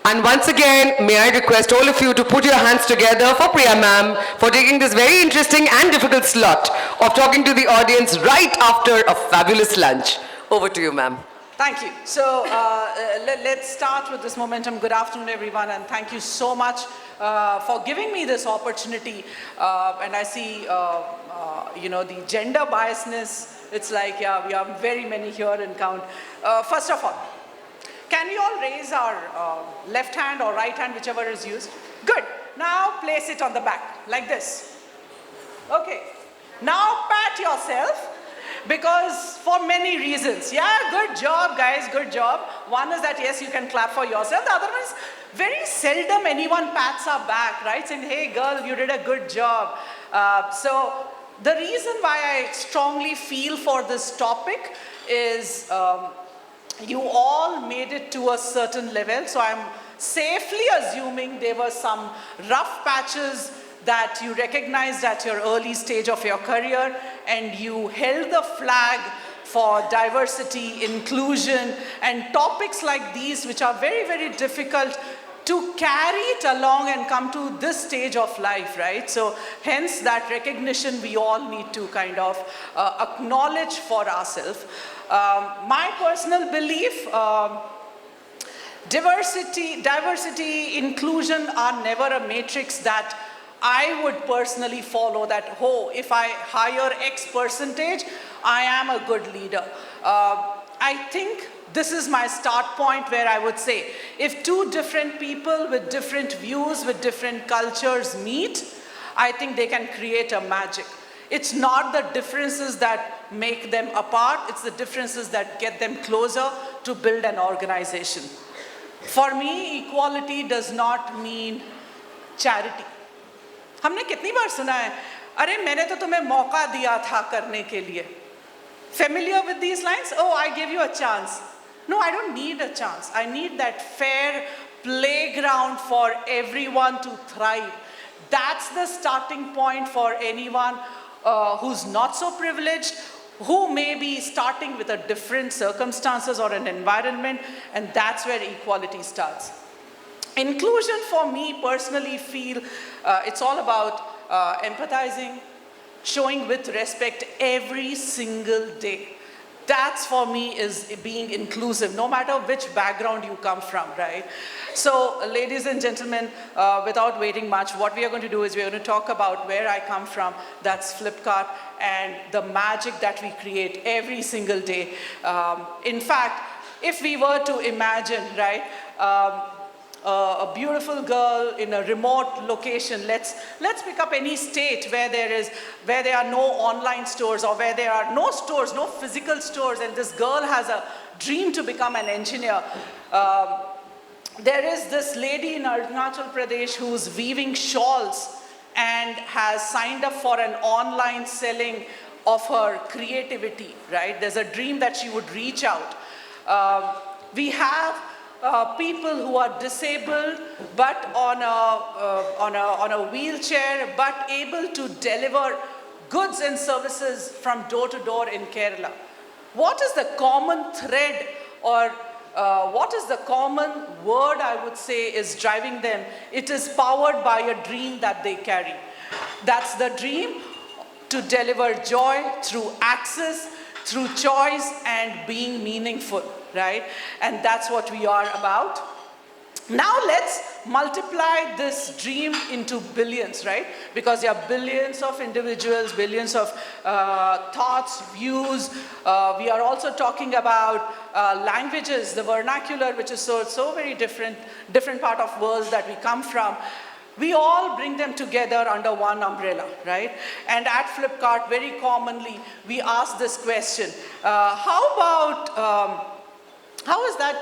And once again, may I request all of you to put your hands together for Priya ma'am for taking this very interesting and difficult slot of talking to the audience right after a fabulous lunch. Over to you, ma'am. Thank you. So let's start with this momentum. Good afternoon, everyone, and thank you so much for giving me this opportunity. And I see, the gender biasness. It's like, yeah, we have very many here in count. First of all, can we all raise our left hand or right hand, whichever is used? Good. Now place it on the back, like this. Okay. Now pat yourself, because for many reasons. Yeah, good job, guys, good job. One is that, yes, you can clap for yourself. The other one is, very seldom anyone pats our back, right? Saying, hey, girl, you did a good job. So the reason why I strongly feel for this topic is you all made it to a certain level. So I'm safely assuming there were some rough patches that you recognized at your early stage of your career, and you held the flag for diversity, inclusion, and topics like these, which are very, very difficult to carry it along and come to this stage of life, right? So hence that recognition we all need to kind of acknowledge for ourselves. My personal belief, diversity, inclusion are never a matrix that I would personally follow, that, oh, if I hire X percentage, I am a good leader. I think this is my start point where I would say, if two different people with different views, with different cultures meet, I think they can create a magic. It's not the differences that make them apart, it's the differences that get them closer to build an organization. For me, equality does not mean charity. हमने कितनी बार सुना है, अरे मैंने तो तुम्हें मौका दिया था करने के लिए. Familiar with these lines? Oh, I gave you a chance. No, I don't need a chance. I need that fair playground for everyone to thrive. That's the starting point for anyone who's not so privileged, who may be starting with a different circumstances or an environment, and that's where equality starts. Inclusion for me personally feel it's all about empathizing, showing with respect every single day. That's for me is being inclusive, no matter which background you come from, right? So ladies and gentlemen, without waiting much, what we are going to do is we're going to talk about where I come from, that's Flipkart, and the magic that we create every single day. In fact, if we were to imagine, right, a beautiful girl in a remote location. Let's pick up any state where there are no online stores, or where there are no stores, no physical stores, and this girl has a dream to become an engineer. There is this lady in Arunachal Pradesh who's weaving shawls and has signed up for an online selling of her creativity, right? There's a dream that she would reach out. We have people who are disabled but on a wheelchair, but able to deliver goods and services from door to door in Kerala. What is the common thread, or what is the common word I would say is driving them? It is powered by a dream that they carry. That's the dream to deliver joy through access, through choice, and being meaningful, right? And that's what we are about. Now let's multiply this dream into billions, right? Because there are billions of individuals, billions of thoughts, views. We are also talking about languages, the vernacular, which is so very different part of worlds that we come from. We all bring them together under one umbrella, right? And at Flipkart, very commonly, we ask this question. How is that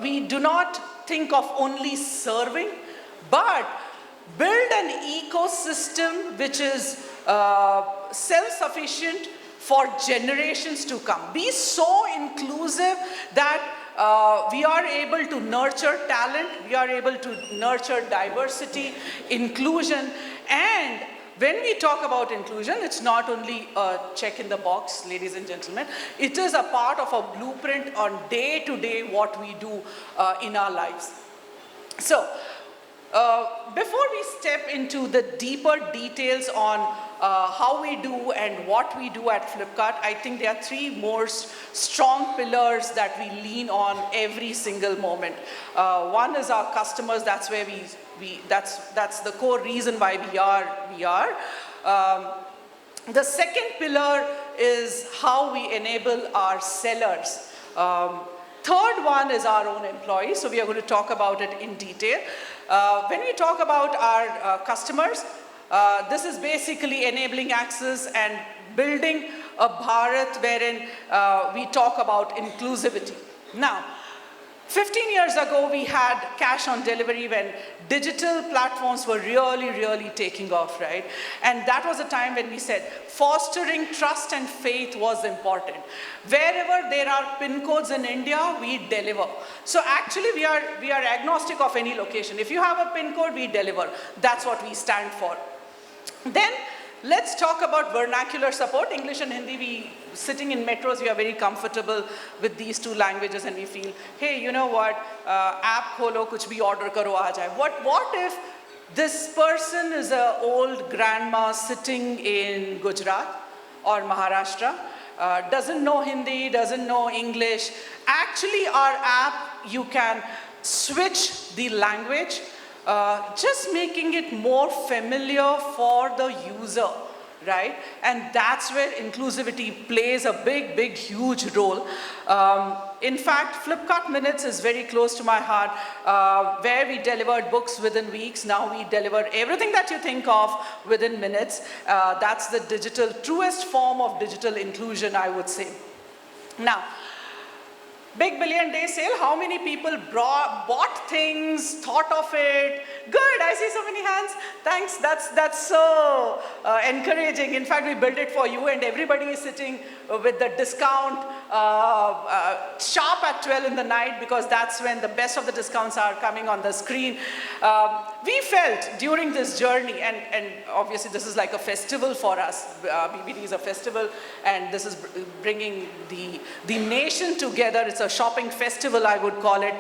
we do not think of only serving, but build an ecosystem which is self-sufficient for generations to come. Be so inclusive that we are able to nurture talent, we are able to nurture diversity, inclusion, and when we talk about inclusion, it's not only a check in the box, ladies and gentlemen, it is a part of a blueprint on day-to-day what we do in our lives. So, before we step into the deeper details on how we do and what we do at Flipkart, I think there are three more strong pillars that we lean on every single moment. One is our customers. That's where that's the core reason why we are. The second pillar is how we enable our sellers. Third one is our own employees, so we are going to talk about it in detail. When we talk about our customers, this is basically enabling access and building a Bharat wherein we talk about inclusivity. Now, 15 years ago, we had cash on delivery when digital platforms were really taking off, right? And that was a time when we said fostering trust and faith was important. Wherever there are PIN codes in India, we deliver. So actually, we are agnostic of any location. If you have a PIN code, we deliver. That's what we stand for. Then, let's talk about vernacular support. English and Hindi, sitting in metros, we are very comfortable with these two languages and we feel, hey, you know what, app kholo, kuch bhi order karo, aa jaye. What if this person is an old grandma sitting in Gujarat or Maharashtra, doesn't know Hindi, doesn't know English. Actually, our app, you can switch the language, just making it more familiar for the user, right? And that's where inclusivity plays a big, huge role. In fact, Flipkart Minutes is very close to my heart, where we delivered books within weeks. Now we deliver everything that you think of within minutes. That's the truest form of digital inclusion, I would say. Now, Big Billion Day sale, how many people bought things, thought of it? Good, I see so many hands. Thanks, that's so encouraging. In fact, we built it for you and everybody is sitting with the discount sharp at 12 in the night because that's when the best of the discounts are coming on the screen. We felt during this journey, and obviously this is like a festival for us. BBD is a festival and this is bringing the nation together. It's a shopping festival, I would call it.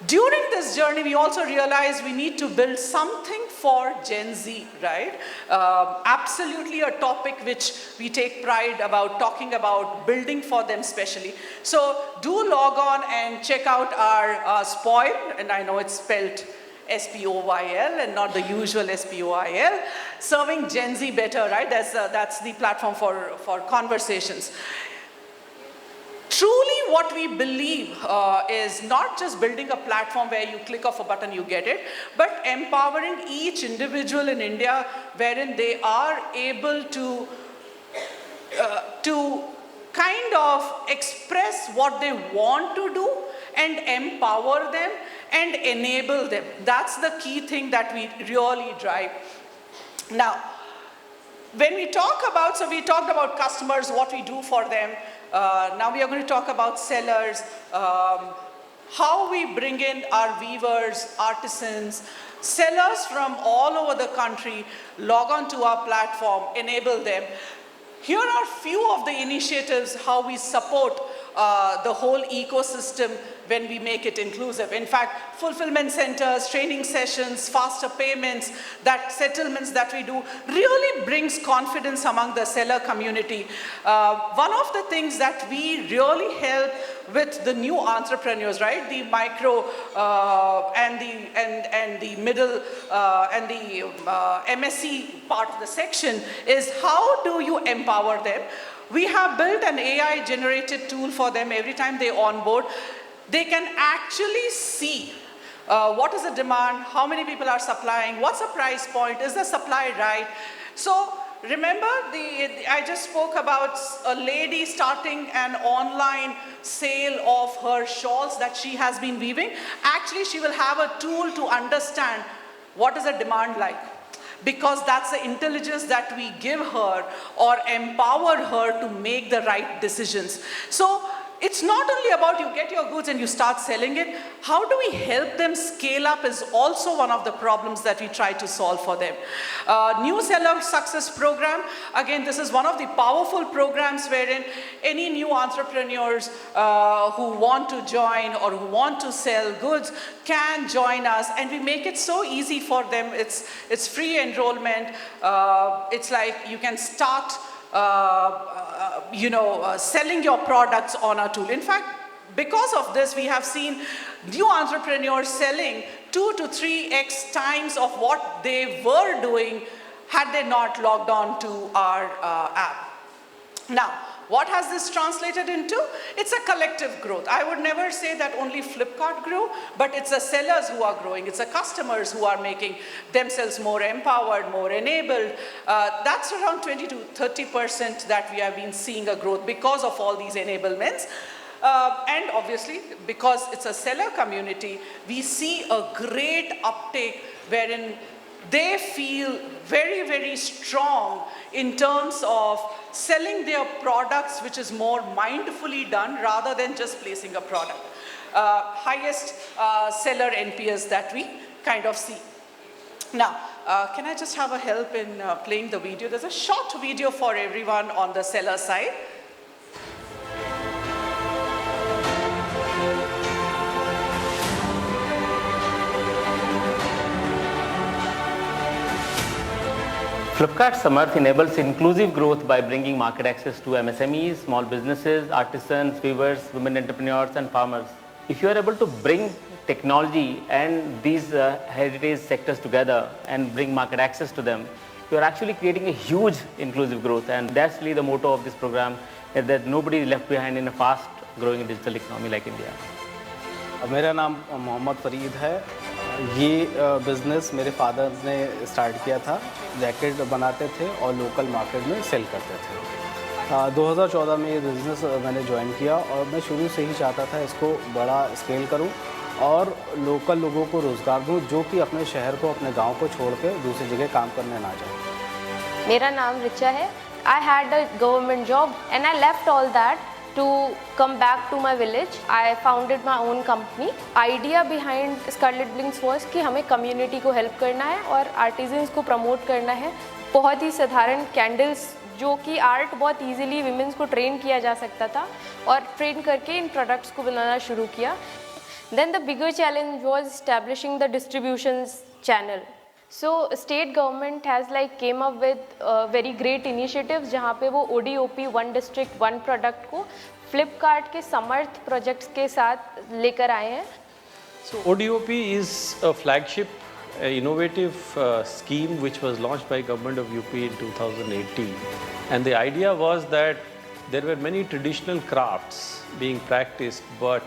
During this journey, we also realized we need to build something for Gen Z, right? Absolutely a topic which we take pride about talking about, building for them specially. So do log on and check out our Spoil, and I know it's spelled SPOYL and not the usual SPOIL, serving Gen Z better, right? That's the platform for conversations. Truly what we believe is not just building a platform where you click off a button, you get it, but empowering each individual in India wherein they are able to kind of express what they want to do and empower them and enable them. That's the key thing that we really drive. Now, when we talk about, so we talked about customers, what we do for them. Now we are going to talk about sellers, how we bring in our weavers, artisans, sellers from all over the country, log on to our platform, enable them. Here are a few of the initiatives, how we support the whole ecosystem when we make it inclusive. In fact, fulfillment centers, training sessions, faster payments, that settlements that we do really brings confidence among the seller community. One of the things that we really help with the new entrepreneurs, right? The micro and the middle and the MSC part of the section is how do you empower them? We have built an AI-generated tool for them every time they onboard. They can actually see what is the demand, how many people are supplying, what's the price point, is the supply right? So remember, I just spoke about a lady starting an online sale of her shawls that she has been weaving. Actually, she will have a tool to understand what is the demand like, because that's the intelligence that we give her or empower her to make the right decisions. So it's not only about you get your goods and you start selling it. How do we help them scale up is also one of the problems that we try to solve for them. New Seller Success Program, again, this is one of the powerful programs wherein any new entrepreneurs who want to join or who want to sell goods can join us, and we make it so easy for them. It's free enrollment. It's like you can start selling your products on our tool. In fact, because of this, we have seen new entrepreneurs selling 2 to 3x times of what they were doing had they not logged on to our app. Now, what has this translated into? It's a collective growth. I would never say that only Flipkart grew, but it's the sellers who are growing. It's the customers who are making themselves more empowered, more enabled. That's around 20 to 30% that we have been seeing a growth because of all these enablements. And obviously, because it's a seller community, we see a great uptake wherein they feel very, very strong in terms of selling their products, which is more mindfully done rather than just placing a product. Highest seller NPS that we kind of see. Now, can I just have a help in playing the video? There's a short video for everyone on the seller side. Flipkart Samarth enables inclusive growth by bringing market access to MSMEs, small businesses, artisans, weavers, women entrepreneurs and farmers. If you are able to bring technology and these heritage sectors together and bring market access to them, you are actually creating a huge inclusive growth, and that's really the motto of this program, is that nobody is left behind in a fast growing digital economy like India. मेरा नाम मोहम्मद फरीद है। ये business मेरे father ने start किया था। Jacket बनाते थे और लोकल मार्केट में सेल करते थे। 2014 में ये बिज़नेस मैंने ज्वाइन किया और मैं शुरू से ही चाहता था इसको बड़ा स्केल करूं और लोकल लोगों को रोज़गार दूं, जो कि अपने शहर को, अपने गांव को छोड़ के दूसरी जगह काम करने ना जाए। मेरा नाम रिचा है। I had a government job and I left all that to come back to my village. I founded my own company. Idea behind Scarlet Blinks was कि हमें community को help करना है और artisans को promote करना है। बहुत ही साधारण candles जो कि art बहुत easily women को train किया जा सकता था और train करके इन products को बनाना शुरू किया। Then the bigger challenge was establishing the distributions channel. So state government has like came up with very great initiatives जहाँ पे वो ODOP one district one product को Flipkart के समर्थ projects के साथ लेकर आए हैं। So ODOP is a flagship innovative scheme which was launched by government of UP in 2018, and the idea was that there were many traditional crafts being practiced, but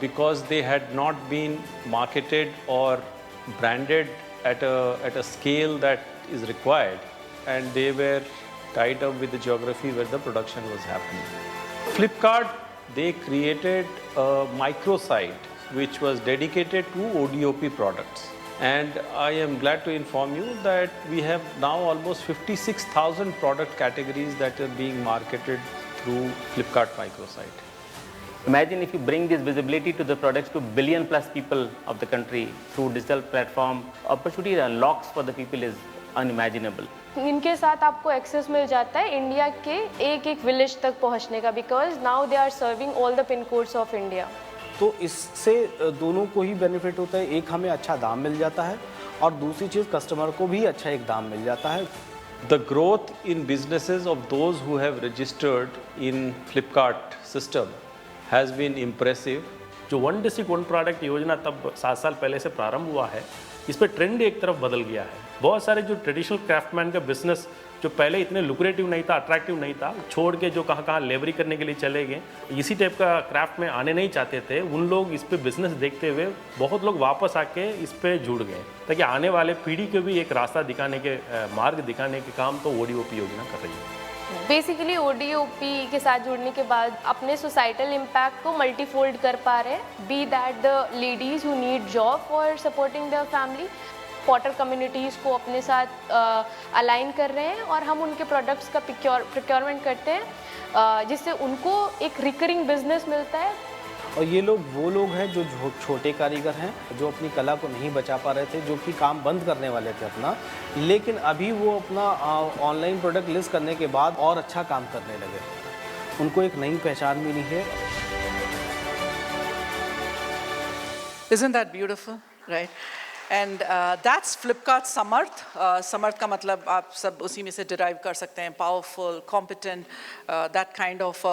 because they had not been marketed or branded at a scale that is required, and they were tied up with the geography where the production was happening. Flipkart, they created a microsite which was dedicated to ODOP products, and I am glad to inform you that we have now almost 56,000 product categories that are being marketed through Flipkart microsite. Imagine if you bring this visibility to the products to billion plus people of the country through digital platform, opportunity unlocks for the people is unimaginable. इनके साथ आपको access मिल जाता है India के एक एक village तक पहुंचने का, because now they are serving all the pin codes of India. तो इससे दोनों को ही बेनिफिट होता है। एक हमें अच्छा दाम मिल जाता है और दूसरी चीज़ कस्टमर को भी अच्छा एक दाम मिल जाता है। The growth in businesses of those who have registered in Flipkart system has been impressive. जो वन डिस्ट्रिक्ट वन प्रोडक्ट योजना तब 7 साल पहले से प्रारंभ हुआ है, इस पर ट्रेंड एक तरफ बदल गया है। बहुत सारे जो ट्रेडिशनल क्राफ्टमैन का बिजनेस जो पहले इतने लुक्रेटिव नहीं था, अट्रैक्टिव नहीं था, छोड़ के जो कहाँ लेबरी करने के लिए चले गए, इसी टाइप का क्राफ्ट में आने नहीं चाहते थे, उन लोग इस पे बिजनेस देखते हुए बहुत लोग वापस आके इस पे जुड़ गए, ताकि आने वाले पीढ़ी को भी एक रास्ता दिखाने के, मार्ग दिखाने के काम तो ODOP योजना कर रही है। बेसिकली ODOP के साथ जुड़ने के बाद अपने सोसाइटल इम्पैक्ट को मल्टीफोल्ड कर पा रहे हैं, be that the ladies who need job for supporting their family, potter communities को अपने साथ अलाइन कर रहे हैं और हम उनके प्रोडक्ट्स का प्रोक्योरमेंट करते हैं, जिससे उनको एक रिकरिंग बिजनेस मिलता है। और ये लोग वो लोग हैं जो छोटे कारीगर हैं, जो अपनी कला को नहीं बचा पा रहे थे, जो कि काम बंद करने वाले थे अपना, लेकिन अभी वो अपना ऑनलाइन प्रोडक्ट लिस्ट करने के बाद और अच्छा काम करने लगे। उनको एक नई पहचान मिली है। Isn't that beautiful, right? And that's Flipkart Samarth. Samarth का मतलब आप सब उसी में से derive कर सकते हैं, powerful, competent, that kind of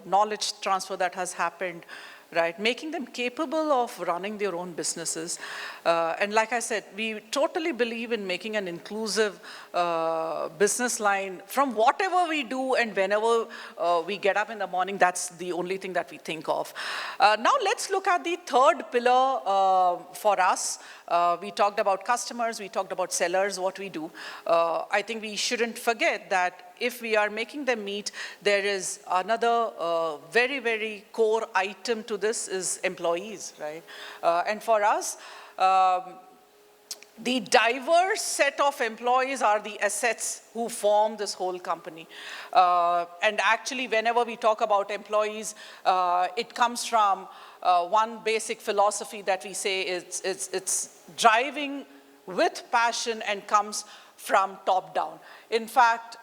knowledge transfer that has happened, right? Making them capable of running their own businesses. And like I said, we totally believe in making an inclusive business line from whatever we do and whenever we get up in the morning. That's the only thing that we think of. Now let's look at the third pillar for us. We talked about customers, we talked about sellers, what we do. I think we shouldn't forget that if we are making them meet, there is another very, very core item to this is employees, right? And for us, the diverse set of employees are the assets who form this whole company. And actually, whenever we talk about employees, it comes from one basic philosophy that we say it's driving with passion and comes from top down. In fact,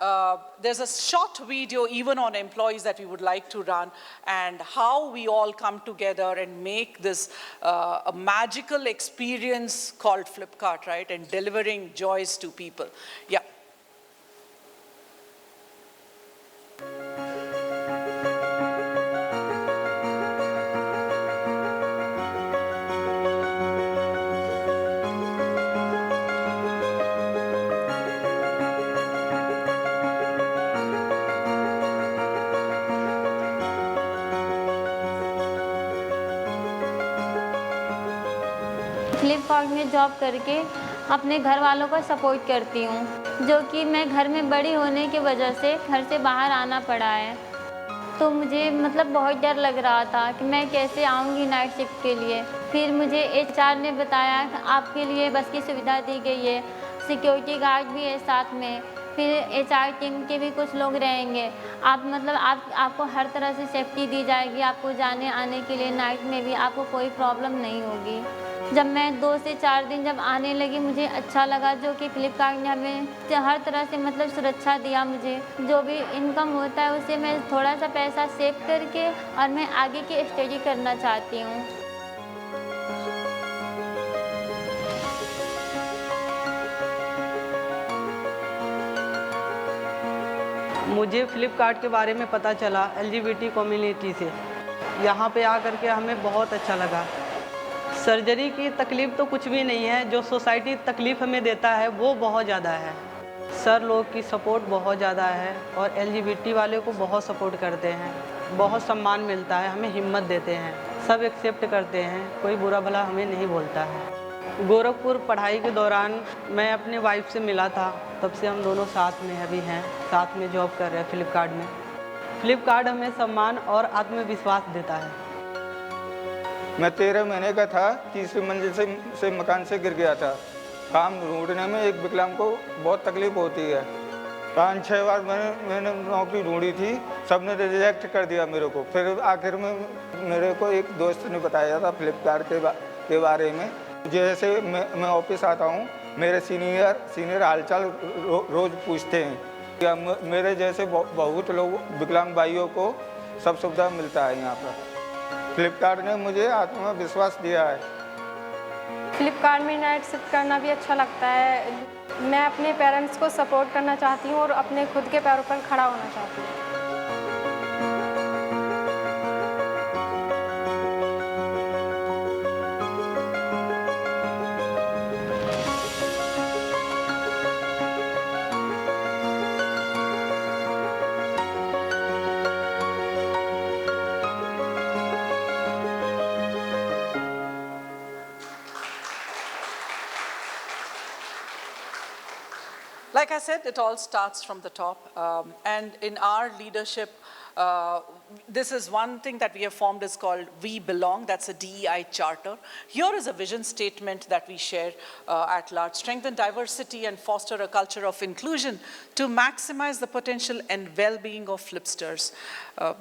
there's a short video even on employees that we would like to run and how we all come together and make this a magical experience called Flipkart, right? And delivering joys to people. Yeah. Flipkart में job करके अपने घर वालों को support करती हूँ, जो कि मैं घर में बड़ी होने की वजह से घर से बाहर आना पड़ा है। तो मुझे मतलब बहुत डर लग रहा था कि मैं कैसे आऊँगी नाइट शिफ्ट के लिए। फिर मुझे HR ने बताया कि आपके लिए बस की सुविधा दी गई है, सिक्योरिटी गार्ड भी है साथ में, फिर HR टीम के भी कुछ लोग रहेंगे। आप मतलब आपको हर तरह से सेफ्टी दी जाएगी, आपको जाने आने के लिए नाइट में भी आपको कोई प्रॉब्लम नहीं होगी। जब मैं 2 से 4 दिन जब आने लगी, मुझे अच्छा लगा, जो कि फ्लिपकार्ट ने हमें हर तरह से मतलब सुरक्षा दिया। मुझे जो भी इनकम होता है उससे मैं थोड़ा सा पैसा सेव करके और मैं आगे की स्टडी करना चाहती हूँ। मुझे फ्लिपकार्ट के बारे में पता चला LGBT कम्युनिटी से। यहाँ पे आकर के हमें बहुत अच्छा लगा। सर्जरी की तकलीफ़ तो कुछ भी नहीं है, जो सोसाइटी तकलीफ़ हमें देता है वो बहुत ज़्यादा है। सर लोग की सपोर्ट बहुत ज़्यादा है और LGBT वाले को बहुत सपोर्ट करते हैं, बहुत सम्मान मिलता है, हमें हिम्मत देते हैं, सब एक्सेप्ट करते हैं, कोई बुरा भला हमें नहीं बोलता है। गोरखपुर पढ़ाई के दौरान मैं अपने वाइफ से मिला था, तब से हम दोनों साथ में अभी हैं, साथ में जॉब कर रहे हैं फ्लिपकार्ट में। फ्लिपकार्ट हमें सम्मान और आत्मविश्वास देता है। मैं 13 महीने का था, तीसरी मंजिल से मकान से गिर गया था। काम ढूंढने में एक विकलांग को बहुत तकलीफ होती है। 5-6 बार मैंने नौकरी ढूंढी थी, सबने रिजेक्ट कर दिया मेरे को। फिर आखिर में मेरे को एक दोस्त ने बताया था फ्लिपकार्ट के बारे में। जैसे मैं ऑफिस आता हूँ, मेरे सीनियर हालचाल रोज़ पूछते हैं। या मेरे जैसे बहुत लोग विकलांग भाइयों को सब सुविधा मिलता है यहाँ पर। फ्लिपकार्ट ने मुझे आत्मविश्वास दिया है। फ्लिपकार्ट में नाइट शिफ्ट करना भी अच्छा लगता है। मैं अपने पेरेंट्स को सपोर्ट करना चाहती हूँ और अपने खुद के पैरों पर खड़ा होना चाहती हूँ। Like I said, it all starts from the top. And in our leadership, this is one thing that we have formed is called We Belong. That's a DEI charter. Here is a vision statement that we share at large. Strengthen diversity and foster a culture of inclusion to maximize the potential and well-being of Flipsters.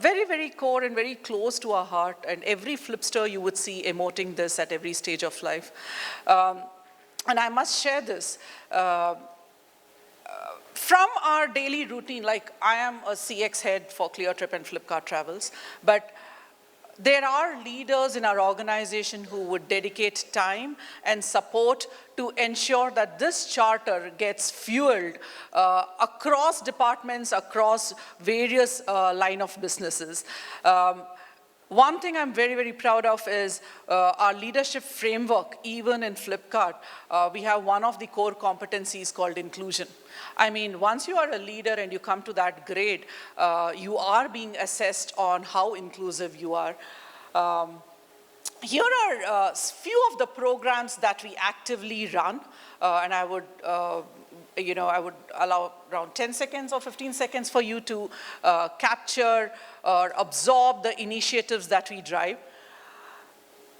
Very, very core and very close to our heart. And every Flipster you would see emoting this at every stage of life. And I must share this. From our daily routine, like I am a CX head for ClearTrip and Flipkart Travels, but there are leaders in our organization who would dedicate time and support to ensure that this charter gets fueled across departments, across various line of businesses. One thing I'm very, very proud of is our leadership framework, even in Flipkart. We have one of the core competencies called inclusion. I mean, once you are a leader and you come to that grade, you are being assessed on how inclusive you are. Here are a few of the programs that we actively run, and I would I would allow around 10 seconds or 15 seconds for you to capture or absorb the initiatives that we drive.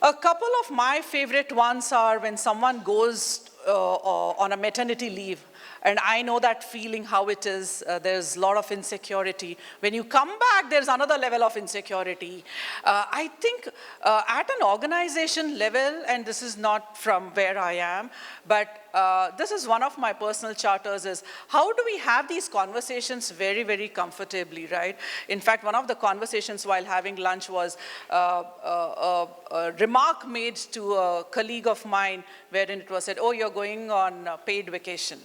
A couple of my favorite ones are when someone goes on a maternity leave, and I know that feeling, how it is. There's a lot of insecurity. When you come back, there's another level of insecurity. I think at an organization level, and this is not from where I am, but this is one of my personal charters, is how do we have these conversations very, very comfortably, right? In fact, one of the conversations while having lunch was a remark made to a colleague of mine wherein it was said, oh, you're going on paid vacation.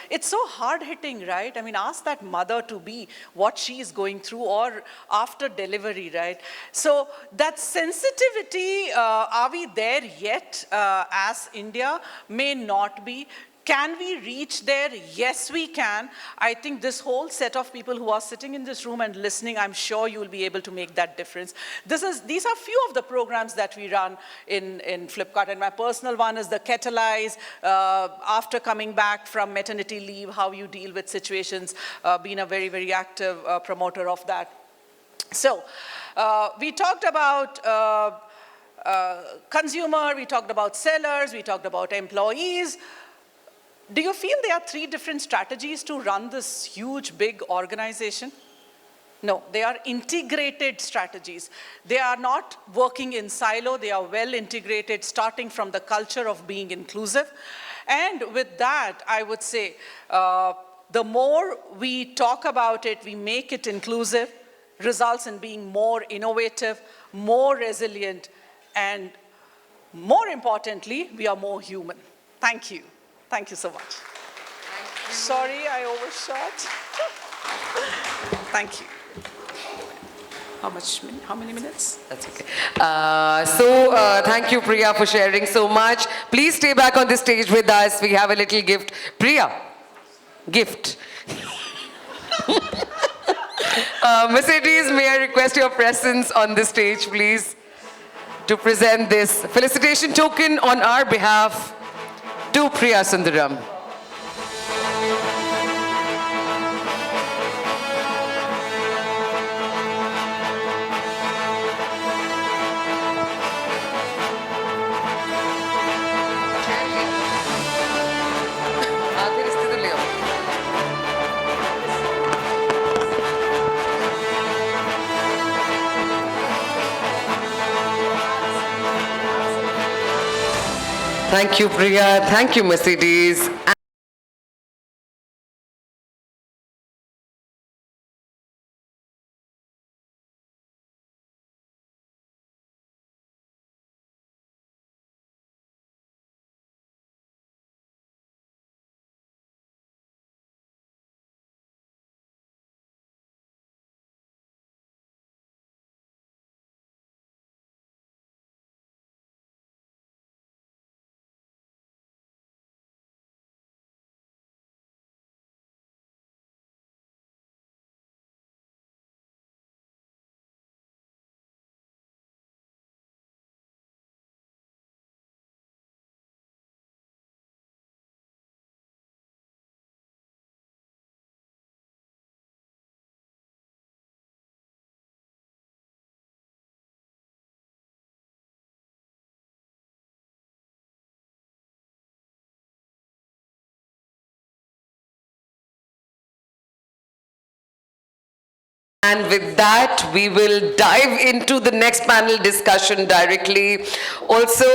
It's so hard-hitting, right? I mean, ask that mother-to-be what she's going through or after delivery, right? So that sensitivity, are we there yet as India? May not be. Can we reach there? Yes, we can. I think this whole set of people who are sitting in this room and listening, I'm sure you will be able to make that difference. These are few of the programs that we run in Flipkart, and my personal one is the Catalyze, after coming back from maternity leave, how you deal with situations, being a very, very active promoter of that. So we talked about consumer, we talked about sellers, we talked about employees. Do you feel there are 3 different strategies to run this huge, big organization? No, they are integrated strategies. They are not working in silo. They are well integrated, starting from the culture of being inclusive. And with that, I would say, the more we talk about it, we make it inclusive, results in being more innovative, more resilient, and more importantly, we are more human. Thank you. Thank you so much. Sorry, I overshot. Thank you. How many minutes? That's okay. Thank you, Priya, for sharing so much. Please stay back on the stage with us. We have a little gift. Priya, gift. Mercedes, may I request your presence on the stage, please, to present this felicitation token on our behalf to Priya Sundaram. Thank you, Priya. Thank you, Mercedes. And with that, we will dive into the next panel discussion directly. Also,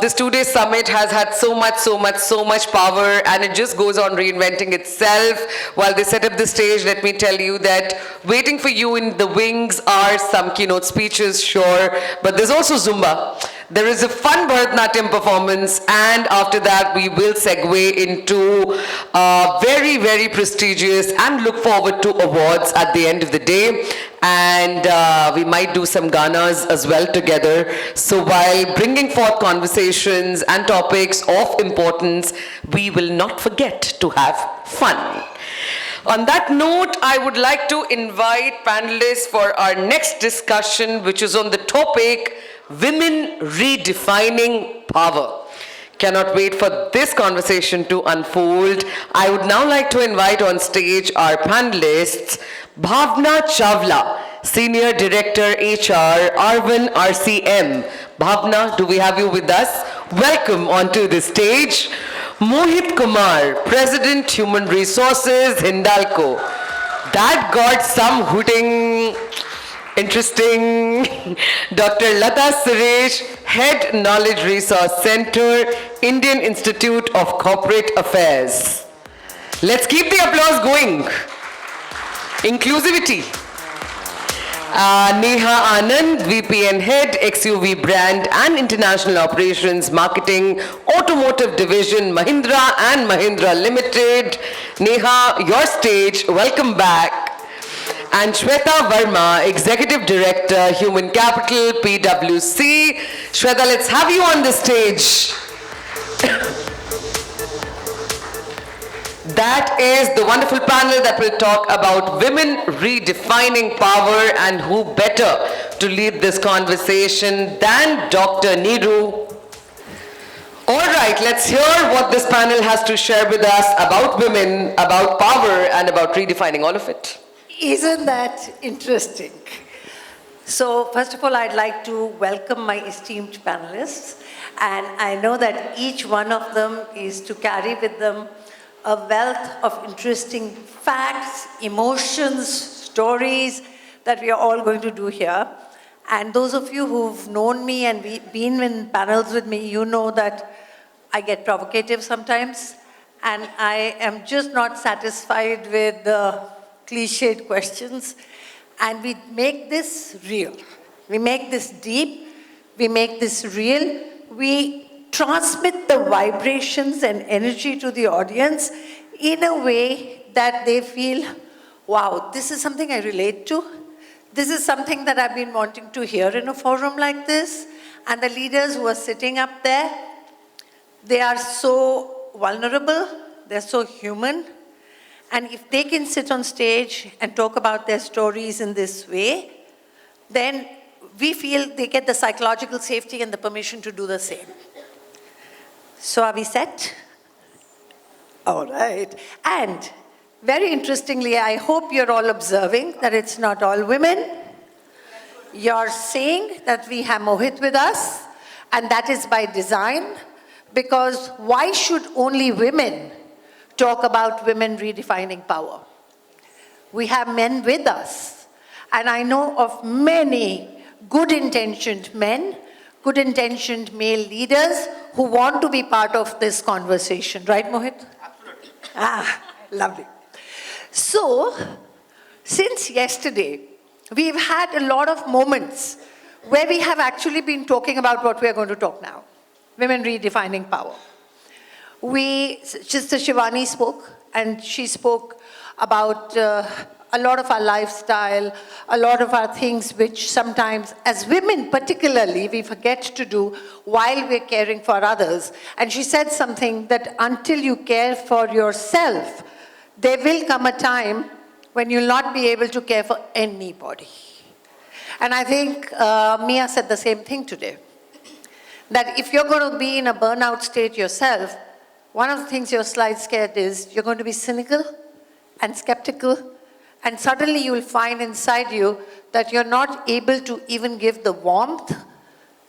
this 2-day summit has had so much power, and it just goes on reinventing itself. While they set up the stage, let me tell you that waiting for you in the wings are some keynote speeches, sure, but there's also Zumba. There is a fun Bharatanatyam performance, and after that we will segue into very prestigious and look forward to awards at the end of the day, and we might do some Ganas as well together. So while bringing forth conversations and topics of importance, we will not forget to have fun. On that note, I would like to invite panelists for our next discussion, which is on the topic Women Redefining Power. Cannot wait for this conversation to unfold. I would now like to invite on stage our panelists, Bhavna Chawla, Senior Director HR, Arvind RCM. Bhavna, do we have you with us? Welcome onto the stage. Mohit Kumar, President Human Resources, Hindalco. That got some hooting. Interesting. Dr. Lata Suresh, Head Knowledge Resource Center, Indian Institute of Corporate Affairs. Let's keep the applause going. Inclusivity. Neha Anand, VPN Head, XUV Brand and International Operations Marketing, Automotive Division, Mahindra and Mahindra Limited. Neha, your stage, welcome back. And Shweta Verma, Executive Director, Human Capital, PwC. Shweta, let's have you on the stage. That is the wonderful panel that will talk about women redefining power, and who better to lead this conversation than Dr. Neeru. All right, let's hear what this panel has to share with us about women, about power, and about redefining all of it. Isn't that interesting? So first of all, I'd like to welcome my esteemed panelists, and I know that each one of them is to carry with them a wealth of interesting facts, emotions, stories that we are all going to do here. And those of you who've known me and been in panels with me, you know that I get provocative sometimes, and I am just not satisfied with the cliched questions, and we make this real. We make this deep, we make this real, we transmit the vibrations and energy to the audience in a way that they feel, wow, this is something I relate to, this is something that I've been wanting to hear in a forum like this, and the leaders who are sitting up there, they are so vulnerable, they're so human. And if they can sit on stage and talk about their stories in this way, then we feel they get the psychological safety and the permission to do the same. So are we set? All right. And very interestingly, I hope you're all observing that it's not all women. You're seeing that we have Mohit with us, and that is by design, because why should only women talk about women redefining power? We have men with us, and I know of many good-intentioned men, good-intentioned male leaders who want to be part of this conversation. Right, Mohit? Absolutely. Lovely. So, since yesterday, we've had a lot of moments where we have actually been talking about what we are going to talk now, women redefining power. Sister Shivani spoke, and she spoke about a lot of our lifestyle, a lot of our things which sometimes, as women particularly, we forget to do while we're caring for others. And she said something that until you care for yourself, there will come a time when you'll not be able to care for anybody. And I think Mia said the same thing today, that if you're going to be in a burnout state yourself, one of the things you're slightly scared is you're going to be cynical and skeptical, and suddenly you will find inside you that you're not able to even give the warmth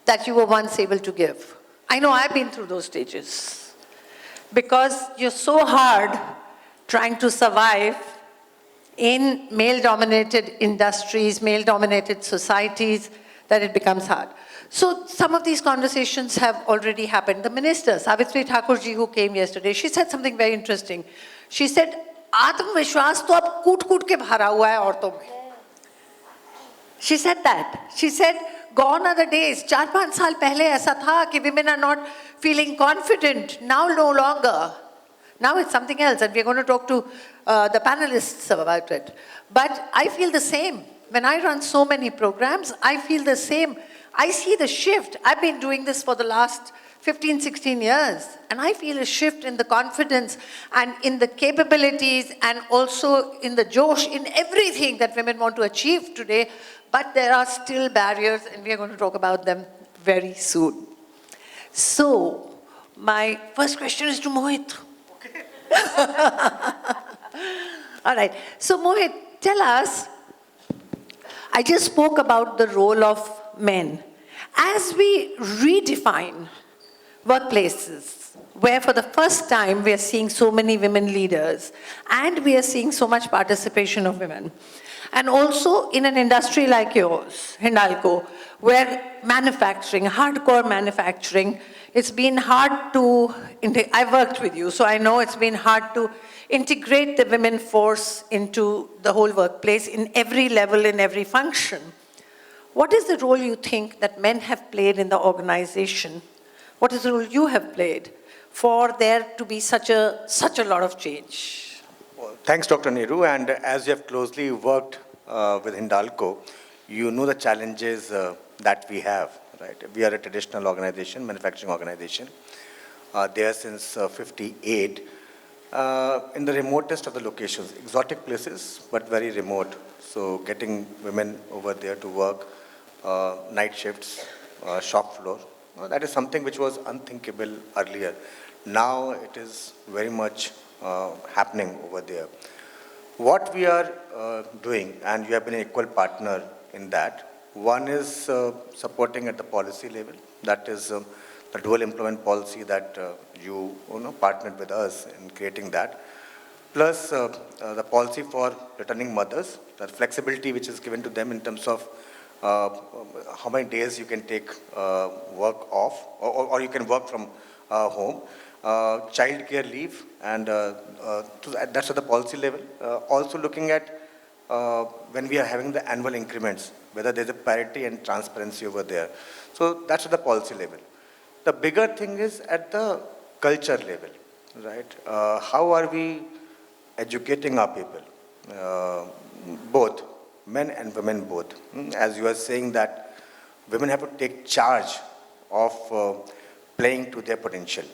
that you were once able to give. I know I've been through those stages, because you're so hard trying to survive in male-dominated industries, male-dominated societies, that it becomes hard. So some of these conversations have already happened. The minister, Savitri Thakurji, who came yesterday, she said something very interesting. She said, आत्मविश्वास तो अब कूट-कूट के भरा हुआ है औरतों में. She said that. She said, gone are the days. 4-5 साल पहले ऐसा था कि women are not feeling confident. Now no longer. Now it's something else, and we're going to talk to the panelists about it. But I feel the same. When I run so many programs, I feel the same. I see the shift. I've been doing this for the last 15, 16 years, and I feel a shift in the confidence and in the capabilities and also in the josh, in everything that women want to achieve today. But there are still barriers, and we are going to talk about them very soon. So, my first question is to Mohit. All right. So, Mohit, tell us, I just spoke about the role of men. As we redefine workplaces, where for the first time we are seeing so many women leaders, and we are seeing so much participation of women, and also in an industry like yours, Hindalco, where manufacturing, hardcore manufacturing, it's been hard to, I've worked with you, so I know it's been hard to integrate the women force into the whole workplace in every level, in every function. What is the role you think that men have played in the organization? What is the role you have played for there to be such a lot of change? Well, thanks, Dr. Nehru. And as you have closely worked with Hindalco, you know the challenges that we have, right? We are a traditional organization, manufacturing organization. There since 58, in the remotest of the locations, exotic places, but very remote. So getting women over there to work, night shifts, shop floor, that is something which was unthinkable earlier. Now it is very much happening over there. What we are doing, and you have been an equal partner in that, one is supporting at the policy level. That is the dual employment policy that you partnered with us in creating that. Plus the policy for returning mothers, that flexibility which is given to them in terms of how many days you can take work off, or you can work from home, child care leave, and that's at the policy level. Also looking at when we are having the annual increments, whether there's a parity and transparency over there. So that's at the policy level. The bigger thing is at the culture level, right? How are we educating our people, both men and women both? As you are saying that women have to take charge of playing to their potential,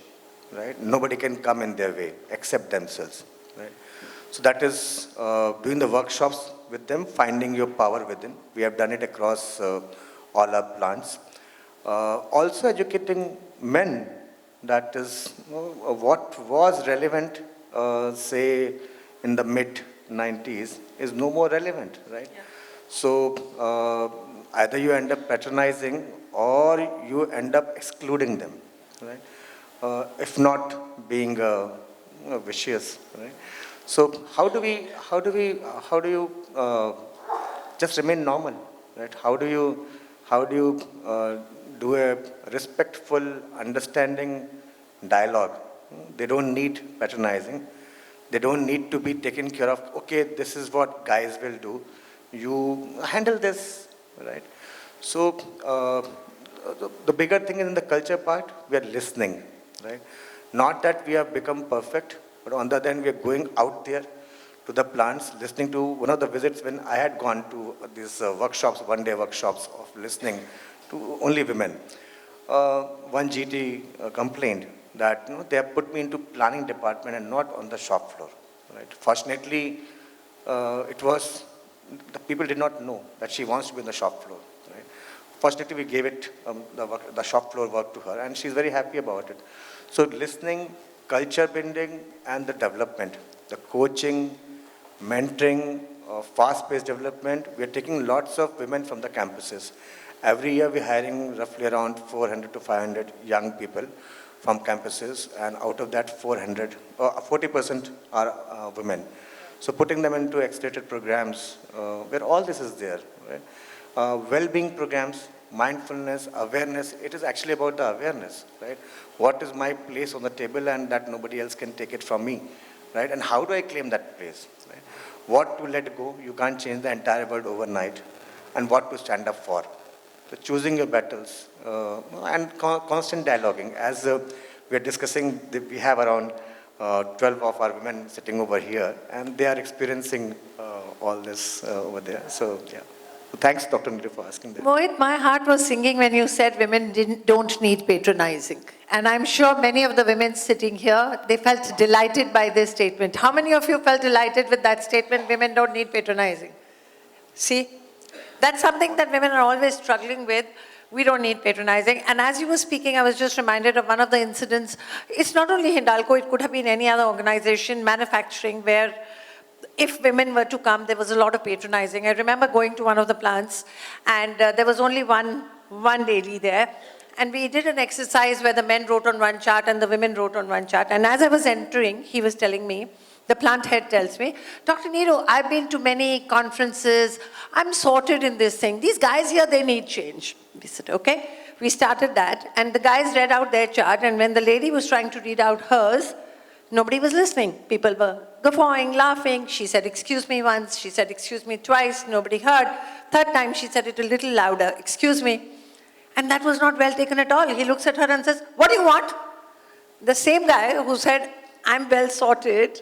right? Nobody can come in their way except themselves, right? So that is doing the workshops with them, finding your power within. We have done it across all our plants. Also educating men, that is what was relevant, say, in the mid-90s is no more relevant, right? Yeah. So either you end up patronizing or you end up excluding them, right? If not being vicious, right? So how do you just remain normal, right? How do you do a respectful, understanding dialogue? They don't need patronizing. They don't need to be taken care of. Okay, this is what guys will do. You handle this, right? So the bigger thing is in the culture part, we are listening, right? Not that we have become perfect, but on the other hand, we are going out there to the plants, listening to one of the visits when I had gone to these workshops, one-day workshops of listening to only women. One GT complained that they have put me into planning department and not on the shop floor, right? Fortunately, it was, the people did not know that she wants to be on the shop floor, right? Fortunately, we gave it the shop floor work to her, and she's very happy about it. So listening, culture building, and the development, the coaching, mentoring, fast-paced development. We are taking lots of women from the campuses. Every year we're hiring roughly around 400 to 500 young people from campuses, and out of that 40% are women. So putting them into accelerated programs where all this is there, right? Well-being programs, mindfulness, awareness, it is actually about the awareness, right? What is my place on the table and that nobody else can take it from me, right? And how do I claim that place, right? What to let go, you can't change the entire world overnight, and what to stand up for. So choosing your battles and constant dialoguing. As we are discussing, we have around 12 of our women sitting over here, and they are experiencing all this over there. So, yeah. So thanks, Dr. Neeru, for asking that. Mohit, my heart was singing when you said women don't need patronizing. And I'm sure many of the women sitting here, they felt delighted by this statement. How many of you felt delighted with that statement, women don't need patronizing? See, that's something that women are always struggling with. We don't need patronizing. And as you were speaking, I was just reminded of one of the incidents. It's not only Hindalco, it could have been any other organization, manufacturing, where if women were to come, there was a lot of patronizing. I remember going to one of the plants, and there was only one lady there. And we did an exercise where the men wrote on one chart and the women wrote on one chart. And as I was entering, he was telling me, the plant head tells me, Dr. Neeru, I've been to many conferences. I'm sorted in this thing. These guys here, they need change. We said, okay. We started that. And the guys read out their chart. And when the lady was trying to read out hers, nobody was listening. People were guffawing, laughing. She said, excuse me once. She said, excuse me twice. Nobody heard. Third time, she said it a little louder. Excuse me. And that was not well taken at all. He looks at her and says, what do you want? The same guy who said, I'm well sorted.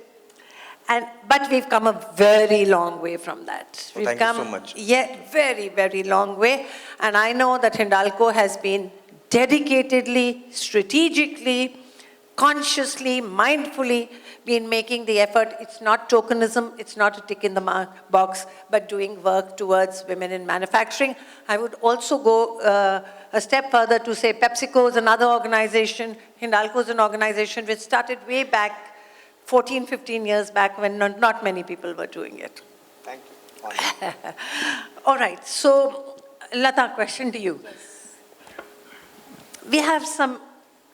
But we've come a very long way from that. Well, thank you so much. Yeah, very, very long way. And I know that Hindalco has been dedicatedly, strategically, consciously, mindfully been making the effort. It's not tokenism, it's not a tick in the box, but doing work towards women in manufacturing. I would also go a step further to say PepsiCo is another organization, Hindalco is an organization which started way back 14, 15 years back when not many people were doing it. Thank you. All right, so Lata, question to you. We have some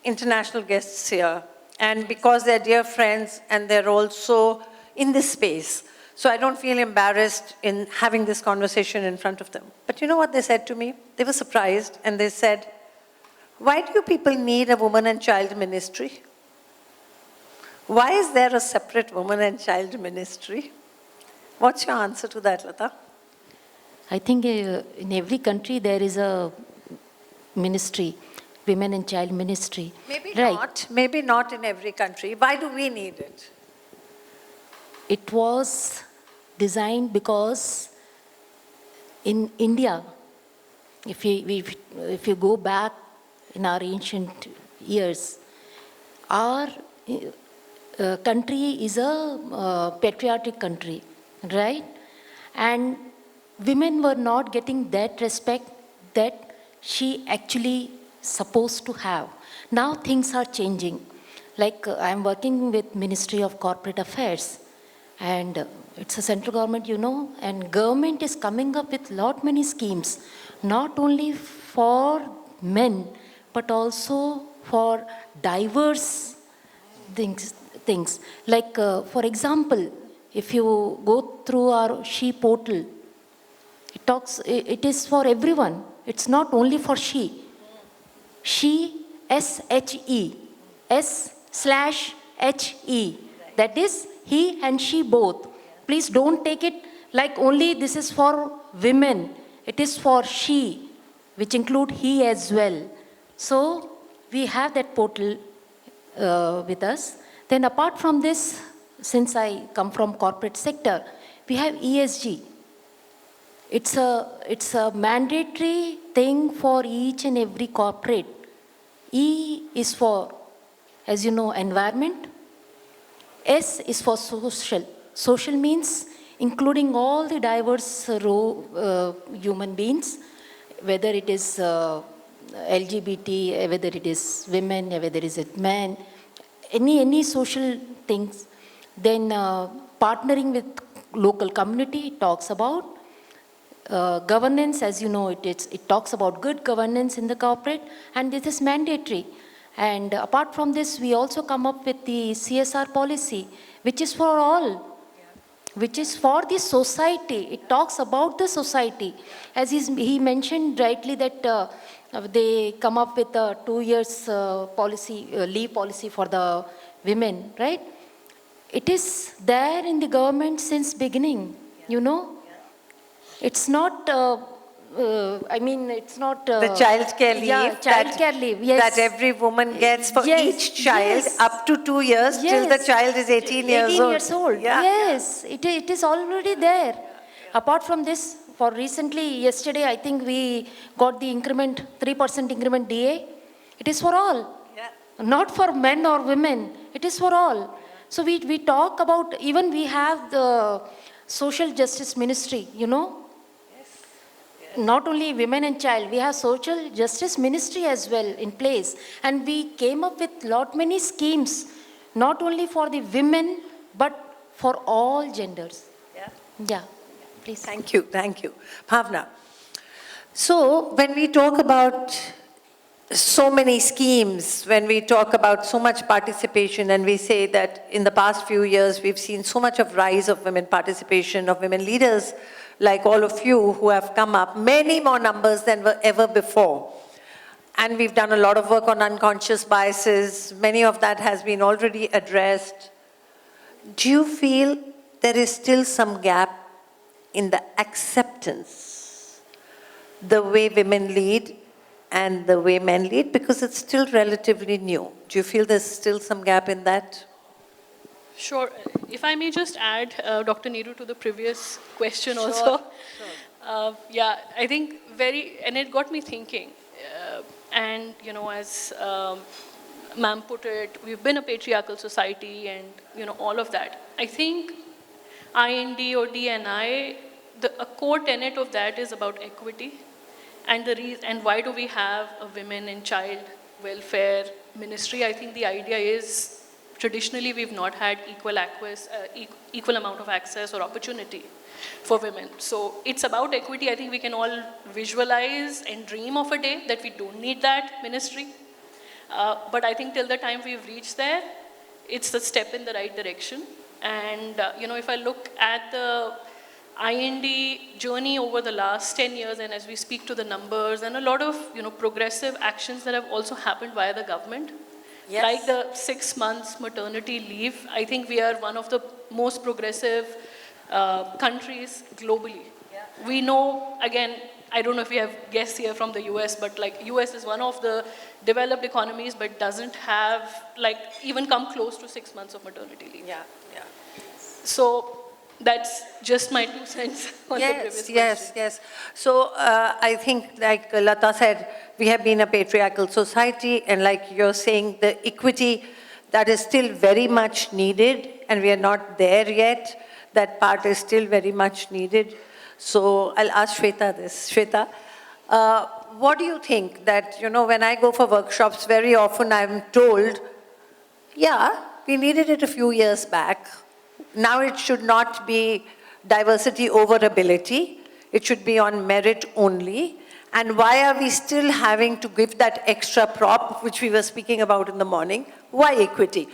international guests here, and because they're dear friends and they're also in this space, so I don't feel embarrassed in having this conversation in front of them. But you know what they said to me? They were surprised and they said, why do you people need a woman and child ministry? Why is there a separate woman and child ministry? What's your answer to that, Lata? I think in every country there is a ministry, women and child ministry. Maybe not in every country. Why do we need it? It was designed because in India, if you go back in our ancient years, our country is a patriotic country, right? And women were not getting that respect that she actually supposed to have. Now things are changing. Like I'm working with Ministry of Corporate Affairs, and it's a central government, you know, and government is coming up with many schemes, not only for men, but also for diverse things. Like, for example, if you go through our SHE portal, it is for everyone. It's not only for SHE. SHE, S-H-E, S/HE. That is he and she both. Please don't take it like only this is for women. It is for SHE, which include he as well. So we have that portal with us. Then apart from this, since I come from corporate sector, we have ESG. It's a mandatory thing for each and every corporate. E is for, as you know, environment. S is for social. Social means including all the diverse human beings, whether it is LGBT, whether it is women, whether it is men, any social things. Then partnering with local community talks about governance. As you know, it talks about good governance in the corporate, and this is mandatory. And apart from this, we also come up with the CSR policy, which is for all. which is for the society. It talks about the society. As he mentioned rightly that they come up with a 2 years policy, leave policy for the women, right? It is there in the government since beginning, you know. It's not, it's not... the child care leave. Yeah, child care leave, yes. That every woman gets for Yes, each child yes. up to 2 years till the Yes. child is 18 years 18 old. years old. Yeah. Yes, it is already there. Apart from this, for recently, yesterday, I think we got the increment, 3% increment DA. It is for all. Yeah. Not for men or women. It is for all. So we talk about, even we have the social justice ministry, you know. Not only women and child, we have social justice ministry as well in place. And we came up with lot many schemes, not only for the women, but for all genders. Yeah. Yeah, please. Thank you, thank you. Bhavna, so when we talk about so many schemes, when we talk about so much participation, and we say that in the past few years we've seen so much of rise of women participation, of women leaders, like all of you who have come up, many more numbers than were ever before. And we've done a lot of work on unconscious biases. Many of that has been already addressed. Do you feel there is still some gap in the acceptance, the way women lead and the way men lead? Because it's still relatively new. Do you feel there's still some gap in that? Sure. If I may just add, Dr. Neeru, to the previous question also. Yeah, I think and it got me thinking. And, you know, as ma'am put it, we've been a patriarchal society and, you know, all of that. I think IND or DNI, a core tenet of that is about equity. And and why do we have a women and child welfare ministry? I think the idea is, traditionally, we've not had equal amount of access or opportunity for women. So it's about equity. I think we can all visualize and dream of a day that we don't need that ministry. But I think till the time we've reached there, it's a step in the right direction. And, you know, if I look at the IND journey over the last 10 years, and as we speak to the numbers, and a lot of, you know, progressive actions that have also happened via the government, Yes. like the 6 months maternity leave, I think we are one of the most progressive countries globally. Yeah. We know, again, I don't know if we have guests here from the US, but like US is one of the developed economies, but doesn't have, like, even come close to 6 months of maternity leave. Yeah, yeah. So that's just my 2 cents on the previous question. Yes. So I think, like Lata said, we have been a patriarchal society, and like you're saying, the equity that is still very much needed, and we are not there yet. That part is still very much needed. So I'll ask Shweta this. Shweta, what do you think that, you know, when I go for workshops, very often I'm told, yeah, we needed it a few years back. Now it should not be diversity over ability. It should be on merit only. And why are we still having to give that extra prop, which we were speaking about in the morning? Why equity?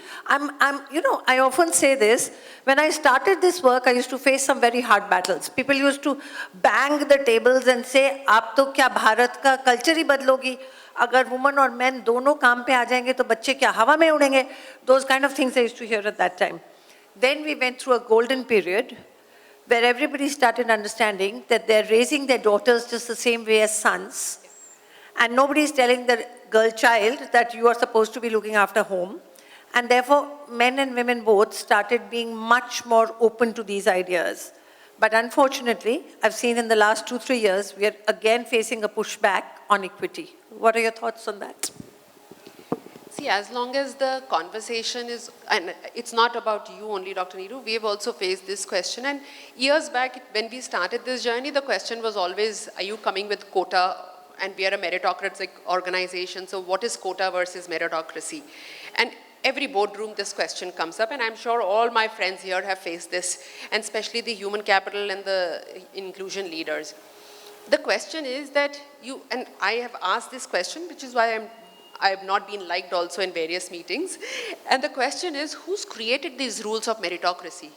You know, I often say this. When I started this work, I used to face some very hard battles. People used to bang the tables and say, "Aap to kya Bharat ka culture hi badlogi? Agar women or men dono kaam pe aa jayenge, to bacche kya hawa mein udenge?" Those kind of things I used to hear at that time. Then we went through a golden period where everybody started understanding that they're raising their daughters just the same way as sons. And nobody's telling the girl child that you are supposed to be looking after home. And therefore, men and women both started being much more open to these ideas. But unfortunately, I've seen in the last 2-3 years, we are again facing a pushback on equity. What are your thoughts on that? See, as long as the conversation is, and it's not about you only, Dr. Neeru, we have also faced this question. And years back, when we started this journey, the question was always, are you coming with quota? And we are a meritocratic organization, so what is quota versus meritocracy? And every boardroom, this question comes up, and I'm sure all my friends here have faced this, and especially the human capital and the inclusion leaders. The question is that and I have asked this question, which is why I have not been liked also in various meetings. And the question is, who's created these rules of meritocracy?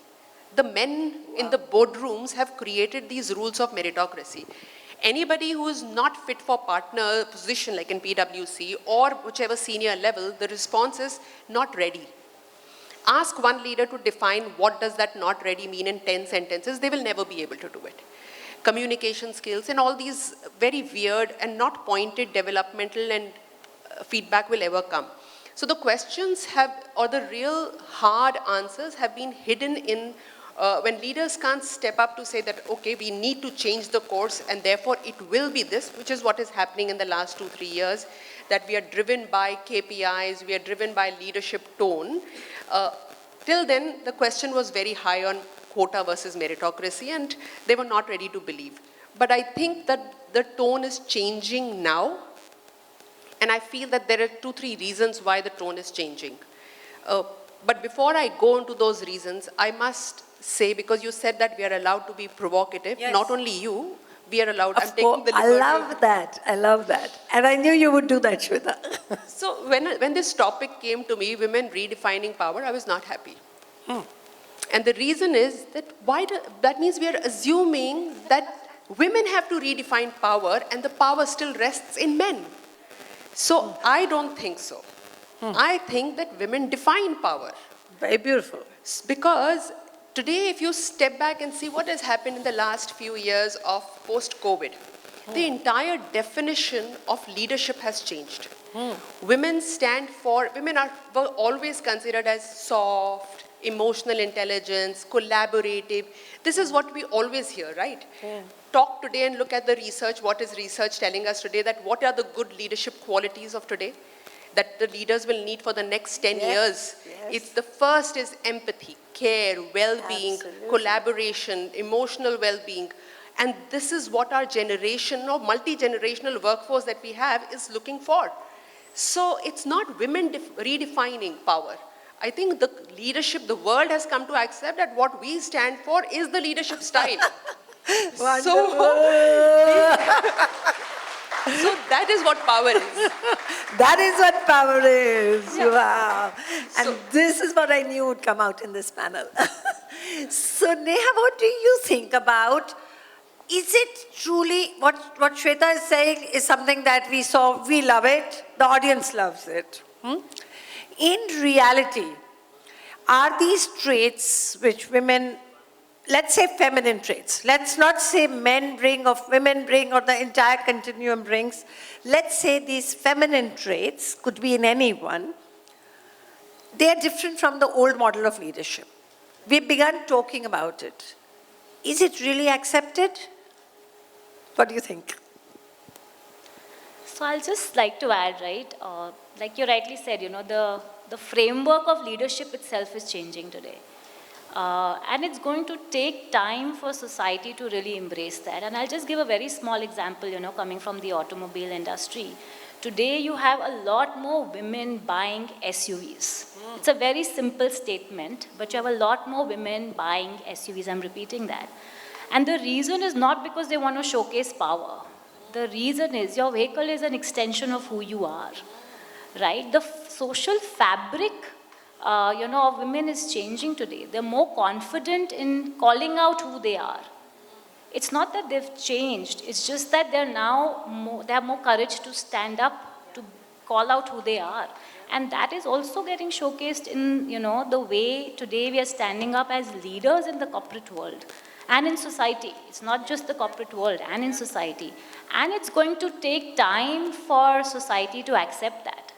the men in the boardrooms have created these rules of meritocracy. Anybody who is not fit for partner position like in PwC or whichever senior level, the response is not ready. Ask one leader to define what does that not ready mean in 10 sentences, they will never be able to do it. Communication skills and all these very weird and not pointed developmental and feedback will ever come. So the questions have, or the real hard answers have been hidden in when leaders can't step up to say that, okay, we need to change the course and therefore it will be this, which is what is happening in the last 2-3 years, that we are driven by KPIs, we are driven by leadership tone. Till then, the question was very high on quota versus meritocracy and they were not ready to believe. But I think that the tone is changing now. And I feel that there are 2-3 reasons why the tone is changing. But before I go into those reasons, I must say, because you said that we are allowed to be provocative, Yes. not only you, we are allowed. Of course, I love that. I love that. And I knew you would do that, Shweta. So when this topic came to me, women redefining power, I was not happy. And the reason is that that means we are assuming that women have to redefine power and the power still rests in men. So I don't think so. I think that women define power. Very beautiful. Because today, if you step back and see what has happened in the last few years of post-COVID, the entire definition of leadership has changed. Women were always considered as soft, emotional intelligence, collaborative. This is what we always hear, right? Talk today and look at the research. What is research telling us today? That what are the good leadership qualities of today that the leaders will need for the next 10 years? It's the first is empathy, care, well-being, collaboration, emotional well-being. And this is what our generation of multi-generational workforce that we have is looking for. So it's not women redefining power. I think the leadership, the world has come to accept that what we stand for is the leadership style. So that is what power is. That is what power is. Yeah. Wow. And this is what I knew would come out in this panel. So Neha, what do you think about, is it truly, what Shweta is saying is something that we saw, we love it, the audience loves it. In reality, are these traits which women, let's say feminine traits, let's not say men bring or women bring or the entire continuum brings, let's say these feminine traits could be in anyone, they are different from the old model of leadership. We've begun talking about it. Is it really accepted? What do you think? So I'll just like to add, right, like you rightly said, you know, the framework of leadership itself is changing today. And it's going to take time for society to really embrace that. And I'll just give a very small example, you know, coming from the automobile industry. Today you have a lot more women buying SUVs. It's a very simple statement, but you have a lot more women buying SUVs. I'm repeating that. And the reason is not because they want to showcase power. The reason is your vehicle is an extension of who you are, right? The social fabric of women is changing today. They're more confident in calling out who they are. It's not that they've changed. It's just that they have more courage to stand up, to call out who they are. And that is also getting showcased in, you know, the way today we are standing up as leaders in the corporate world and in society. It's not just the corporate world, and in society. And it's going to take time for society to accept that.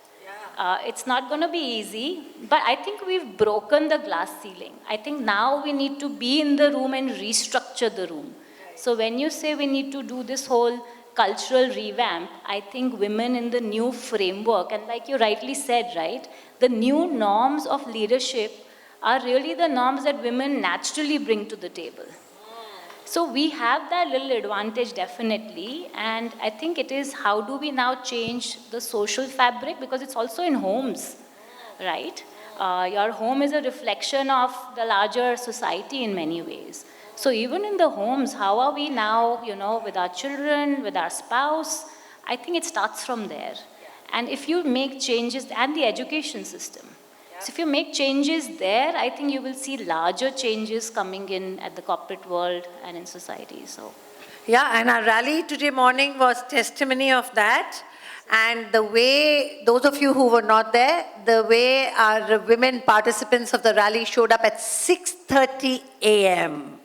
It's not going to be easy, but I think we've broken the glass ceiling. I think now we need to be in the room and restructure the room. So when you say we need to do this whole cultural revamp, I think women in the new framework, and like you rightly said, right, the new norms of leadership are really the norms that women naturally bring to the table. So we have that little advantage definitely, and I think it is how do we now change the social fabric, because it's also in homes, right? Your home is a reflection of the larger society in many ways. So even in the homes, how are we now, you know, with our children, with our spouse? I think it starts from there. And if you make changes, and the education system, So if you make changes there, I think you will see larger changes coming in at the corporate world and in society. So. Yeah, and our rally today morning was testimony of that. And the way, those of you who were not there, the way our women participants of the rally showed up at 6:30 a.m.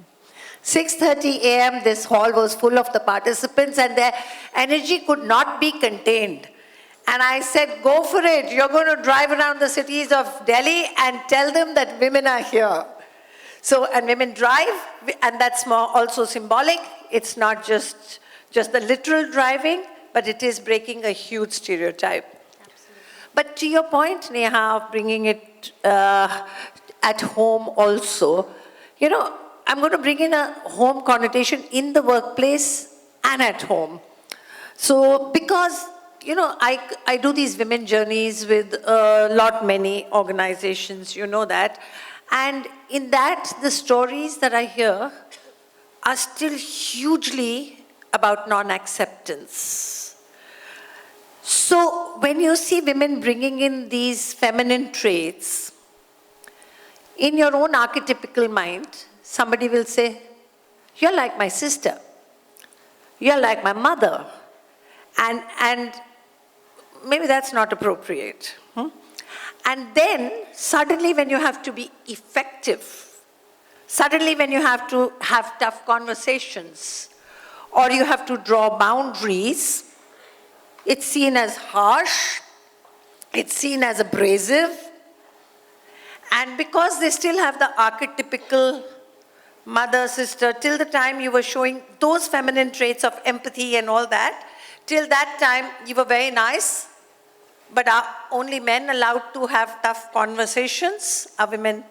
6:30 a.m., this hall was full of the participants and their energy could not be contained. And I said, go for it. You're going to drive around the cities of Delhi and tell them that women are here. So, and women drive, and that's more also symbolic. It's not just the literal driving, but it is breaking a huge stereotype. Absolutely. But to your point, Neha, of bringing it at home also, you know, I'm going to bring in a home connotation in the workplace and at home. So, because, you know, I do these women journeys with many organizations, you know that. And in that, the stories that I hear are still hugely about non-acceptance. So when you see women bringing in these feminine traits, in your own archetypical mind, somebody will say, you're like my sister, you're like my mother, and maybe that's not appropriate. And then, suddenly when you have to be effective, suddenly when you have to have tough conversations, or you have to draw boundaries, it's seen as harsh, it's seen as abrasive, and because they still have the archetypical mother, sister, till the time you were showing those feminine traits of empathy and all that, till that time you were very nice, but are only men allowed to have tough conversations? Are women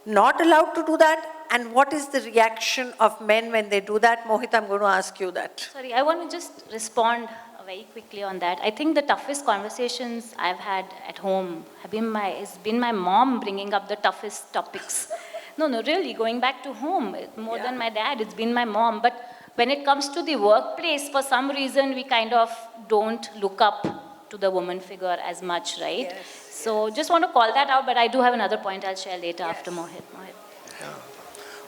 not allowed to do that? And what is the reaction of men when they do that? Mohit, I'm going to ask you that. Sorry, I want to just respond very quickly on that. I think the toughest conversations I've had at home have been it's been my mom bringing up the toughest topics. No, really, going back to home, more than my dad, it's been my mom. But when it comes to the workplace, for some reason, we kind of don't look up to the woman figure as much, right? Yes, so just want to call that out, but I do have another point I'll share later after Mohit.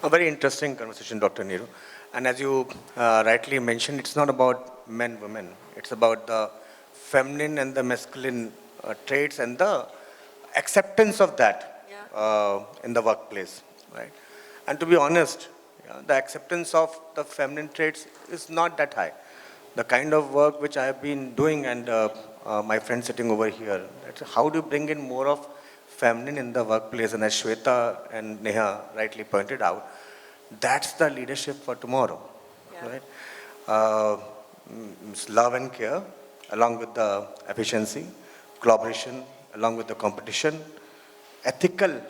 A very interesting conversation, Dr. Neeru. And as you rightly mentioned, it's not about men, women. It's about the feminine and the masculine traits and the acceptance of that in the workplace, right? And to be honest, the acceptance of the feminine traits is not that high. The kind of work which I have been doing, and my friend sitting over here, how do you bring in more of feminine in the workplace? And as Shweta and Neha rightly pointed out, that's the leadership for tomorrow, right? Love and care, along with the efficiency, collaboration, along with the competition, ethical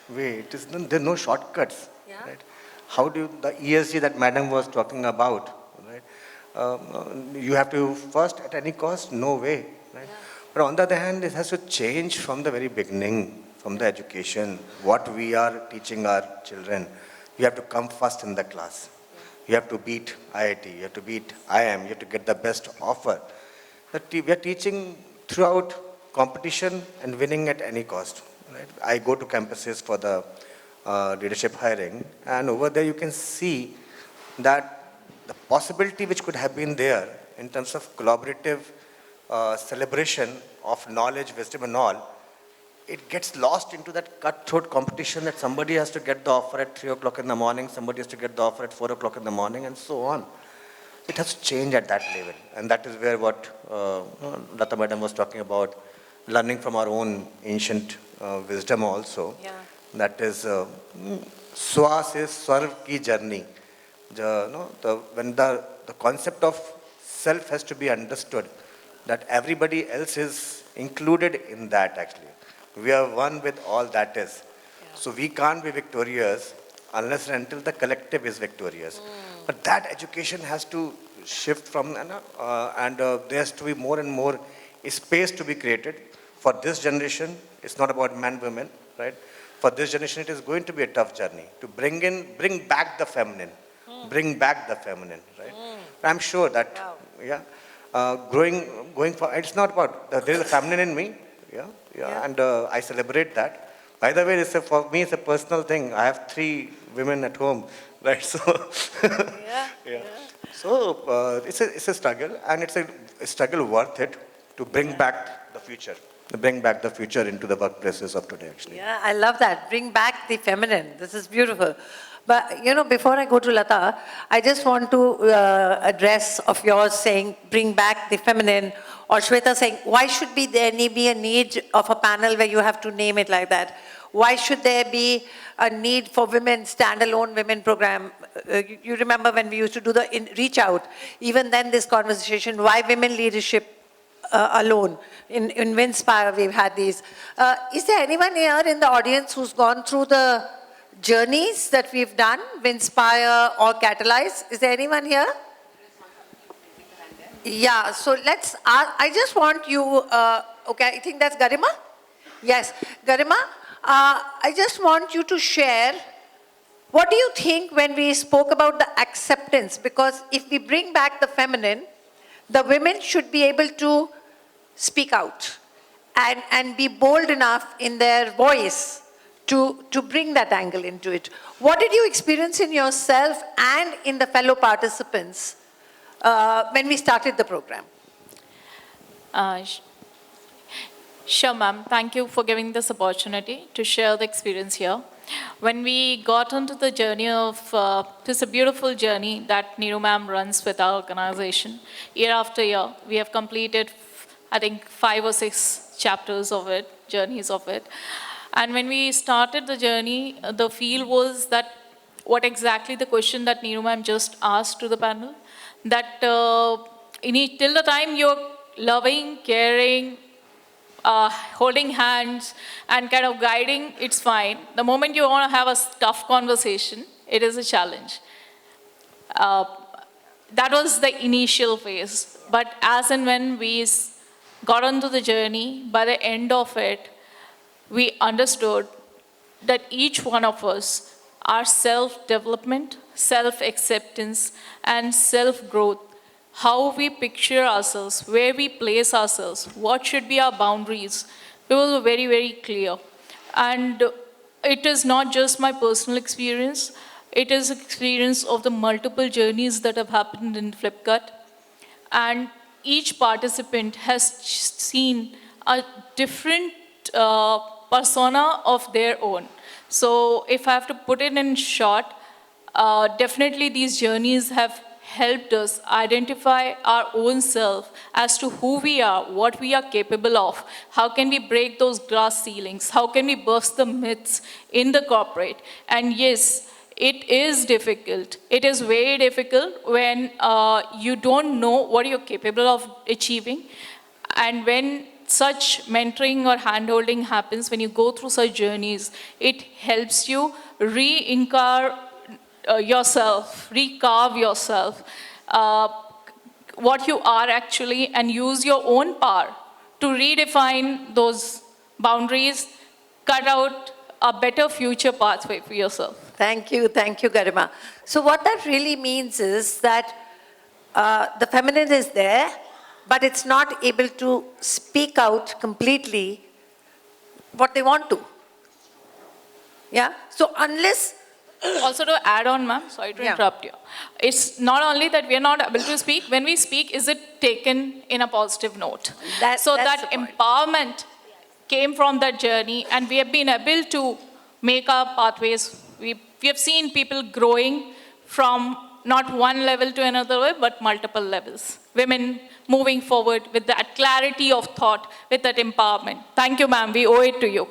way. There are no shortcuts, right? How do the ESG that Madam was talking about, right? You have to first, at any cost, no way, right? But on the other hand, it has to change from the very beginning, from the education, what we are teaching our children. You have to come first in the class. You have to beat IIT, you have to beat IIM, you have to get the best offer. We are teaching throughout competition and winning at any cost, right? I go to campuses for the leadership hiring, and over there you can see that the possibility which could have been there in terms of collaborative celebration of knowledge, wisdom and all, it gets lost into that cutthroat competition that somebody has to get the offer at 3 o'clock in the morning, somebody has to get the offer at 4 o'clock in the morning, and so on. It has to change at that level. And that is where what Lata Madam was talking about, learning from our own ancient wisdom also. Yeah. That is, Swa se Swarv ki journey. When the concept of self has to be understood, that everybody else is included in that actually. We are one with all that is. Yeah. So we can't be victorious unless and until the collective is victorious. But that education has to shift from, and there has to be more and more space to be created. For this generation, it's not about men, women, right? For this generation, it is going to be a tough journey to bring back the feminine, right? I'm sure that, going for, it's not about, there is a feminine in me, and I celebrate that. By the way, for me, it's a personal thing. I have 3 women at home, right? So, yeah. So it's a struggle, and it's a struggle worth it to bring back the future. To bring back the future into the workplaces of today, actually. Yeah, I love that. Bring back the feminine. This is beautiful. But, you know, before I go to Lata, I just want to address of yours saying, bring back the feminine, or Shweta saying, why should there be a need of a panel where you have to name it like that? Why should there be a need for women, standalone women program? You remember when we used to do the reach out, even then this conversation, why women leadership alone? In Winspire, we've had these. Is there anyone here in the audience who's gone through the journeys that we've done, Winspire or Catalyze? Is there anyone here? Yeah, so let's, I just want you, okay, I think that's Garima? Yes, Garima, I just want you to share, what do you think when we spoke about the acceptance? Because if we bring back the feminine, the women should be able to speak out and be bold enough in their voice to bring that angle into it. What did you experience in yourself and in the fellow participants when we started the program? Sure, ma'am. Thank you for giving this opportunity to share the experience here. When we got onto the journey of, this is a beautiful journey that Neeru ma'am runs with our organization. Year after year, we have completed, I think, 5 or 6 chapters of it, journeys of it. And when we started the journey, the feel was that what exactly the question that Neeru ma'am just asked to the panel, that till the time you're loving, caring, holding hands and kind of guiding, it's fine. The moment you want to have a tough conversation, it is a challenge. That was the initial phase. But as and when we got onto the journey, by the end of it, we understood that each one of us, our self-development, self-acceptance, and self-growth, how we picture ourselves, where we place ourselves, what should be our boundaries, it was very, very clear. And it is not just my personal experience, it is experience of the multiple journeys that have happened in Flipkart. And each participant has seen a different persona of their own. So if I have to put it in short, definitely these journeys have helped us identify our own self as to who we are, what we are capable of, how can we break those glass ceilings, how can we burst the myths in the corporate. And yes, it is difficult. It is very difficult when you don't know what you're capable of achieving. And when such mentoring or handholding happens, when you go through such journeys, it helps you re-incarnate yourself, recarve yourself, what you are actually, and use your own power to redefine those boundaries, cut out a better future pathway for yourself. Thank you, Garima. So what that really means is that the feminine is there, but it's not able to speak out completely what they want to. Yeah? So unless... Also to add on, ma'am, sorry to interrupt you. It's not only that we are not able to speak, when we speak, is it taken in a positive note? So that empowerment came from that journey, and we have been able to make our pathways. We have seen people growing from not one level to another level, but multiple levels. Women moving forward with that clarity of thought, with that empowerment. Thank you, ma'am. We owe it to you.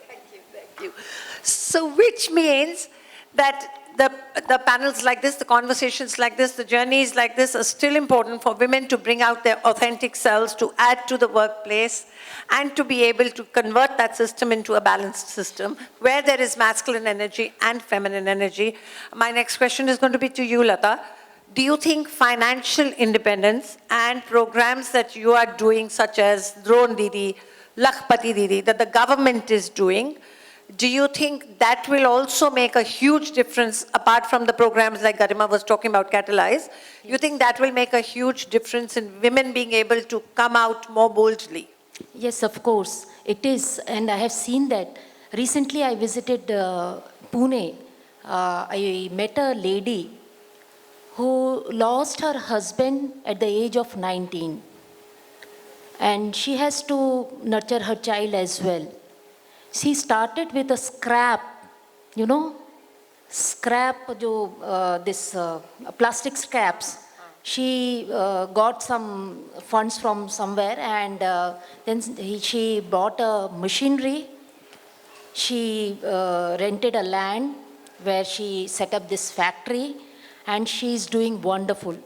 Thank you. So which means that the panels like this, the conversations like this, the journeys like this are still important for women to bring out their authentic selves, to add to the workplace, and to be able to convert that system into a balanced system where there is masculine energy and feminine energy. My next question is going to be to you, Lata. Do you think financial independence and programs that you are doing, such as Drone Didi, Lakhpati Didi, that the government is doing, do you think that will also make a huge difference, apart from the programs like Garima was talking about, Catalyze? You think that will make a huge difference in women being able to come out more boldly? Yes, of course, it is. And I have seen that recently I visited Pune. I met a lady who lost her husband at the age of 19. And she has to nurture her child as well. She started with a scrap, you know, plastic scraps. She got some funds from somewhere, and then she bought a machinery. She rented a land where she set up this factory, and she's doing wonderful.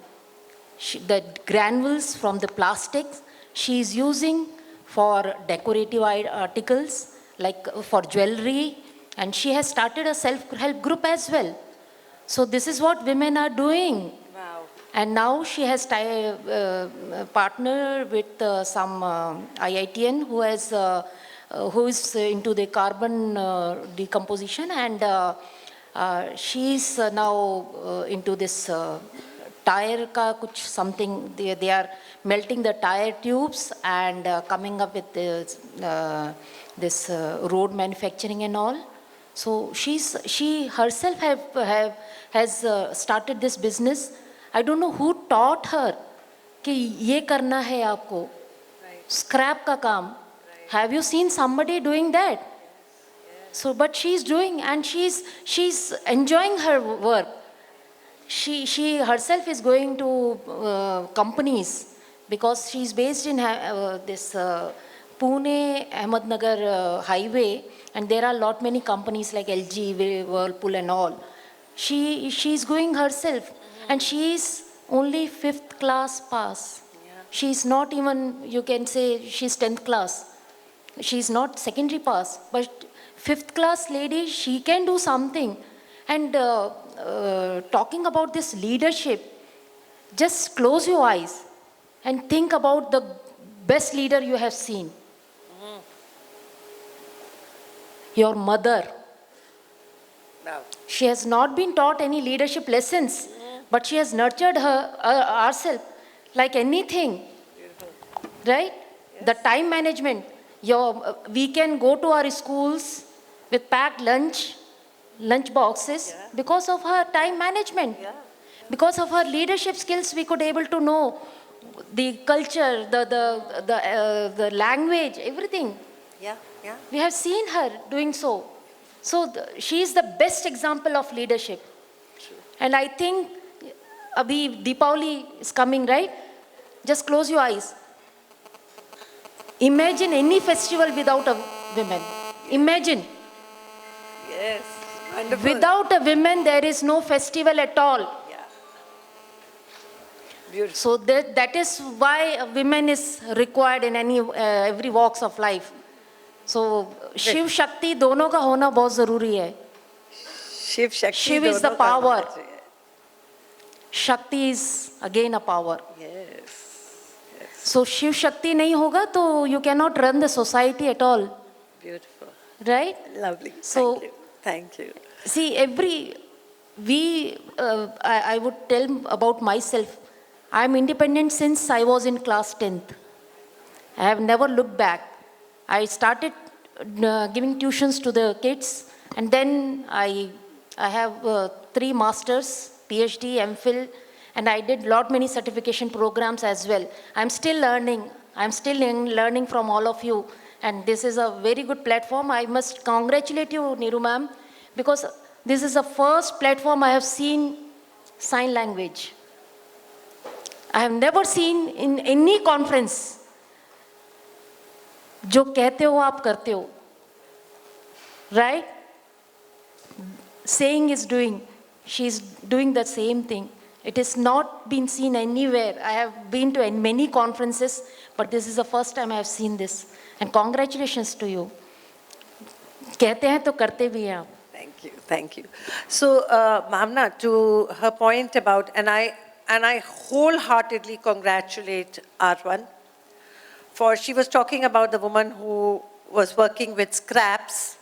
The granules from the plastics she is using for decorative articles, like for jewelry, and she has started a self-help group as well. So this is what women are doing. Wow. And now she has partnered with some IITian who is into the carbon decomposition, and she's now into this tire ka kuch something. They are melting the tire tubes and coming up with this road manufacturing and all. So she herself has started this business. I don't know who taught her कि ये करना है आपको, scrap का काम. Have you seen somebody doing that? So, but she's doing, and she's enjoying her work. She herself is going to companies, because she's based in this Pune Ahmednagar highway, and there are many companies like LG, Whirlpool and all. She's going herself, and she's only 5th class pass. She's not even, you can say she's 10th class. She's not secondary pass, but 5th class lady, she can do something. And talking about this leadership, just close your eyes and think about the best leader you have seen. Your mother. Wow. She has not been taught any leadership lessons, but she has nurtured herself like anything. Right? The time management. We can go to our schools with packed lunch boxes because of her time management. Because of her leadership skills, we could able to know the culture, the language, everything. Yeah, yeah. We have seen her doing so. So she is the best example of leadership. True. And I think Abhi Deepavali is coming, right? Just close your eyes. Imagine any festival without a woman. Imagine. Yes, wonderful. Without a woman, there is no festival at all. Yeah. Beautiful. So that is why a woman is required in every walks of life. So Shiv Shakti दोनों का होना बहुत जरूरी है. Shiv is the power. Shakti is again a power. Yes. So Shiv Shakti नहीं होगा तो you cannot run the society at all. Beautiful. Right? Lovely. So Thank you. see, I would tell about myself. I am independent since I was in class 10th. I have never looked back. I started giving tuitions to the kids, and then I have 3 masters, PhD, MPhil, and I did many certification programs as well. I'm still learning. I'm still learning from all of you, and this is a very good platform. I must congratulate you, Neeru ma'am, because this is the first platform I have seen sign language. I have never seen in any conference. जो कहते हो आप करते हो, right? Saying is doing. She is doing the same thing. It is not been seen anywhere. I have been to many conferences, but this is the first time I have seen this. And congratulations to you. कहते हैं तो करते भी हैं आप. Thank you, thank you. So, Bhamna, to her point about, and I wholeheartedly congratulate R1. For she was talking about the woman who was working with scraps.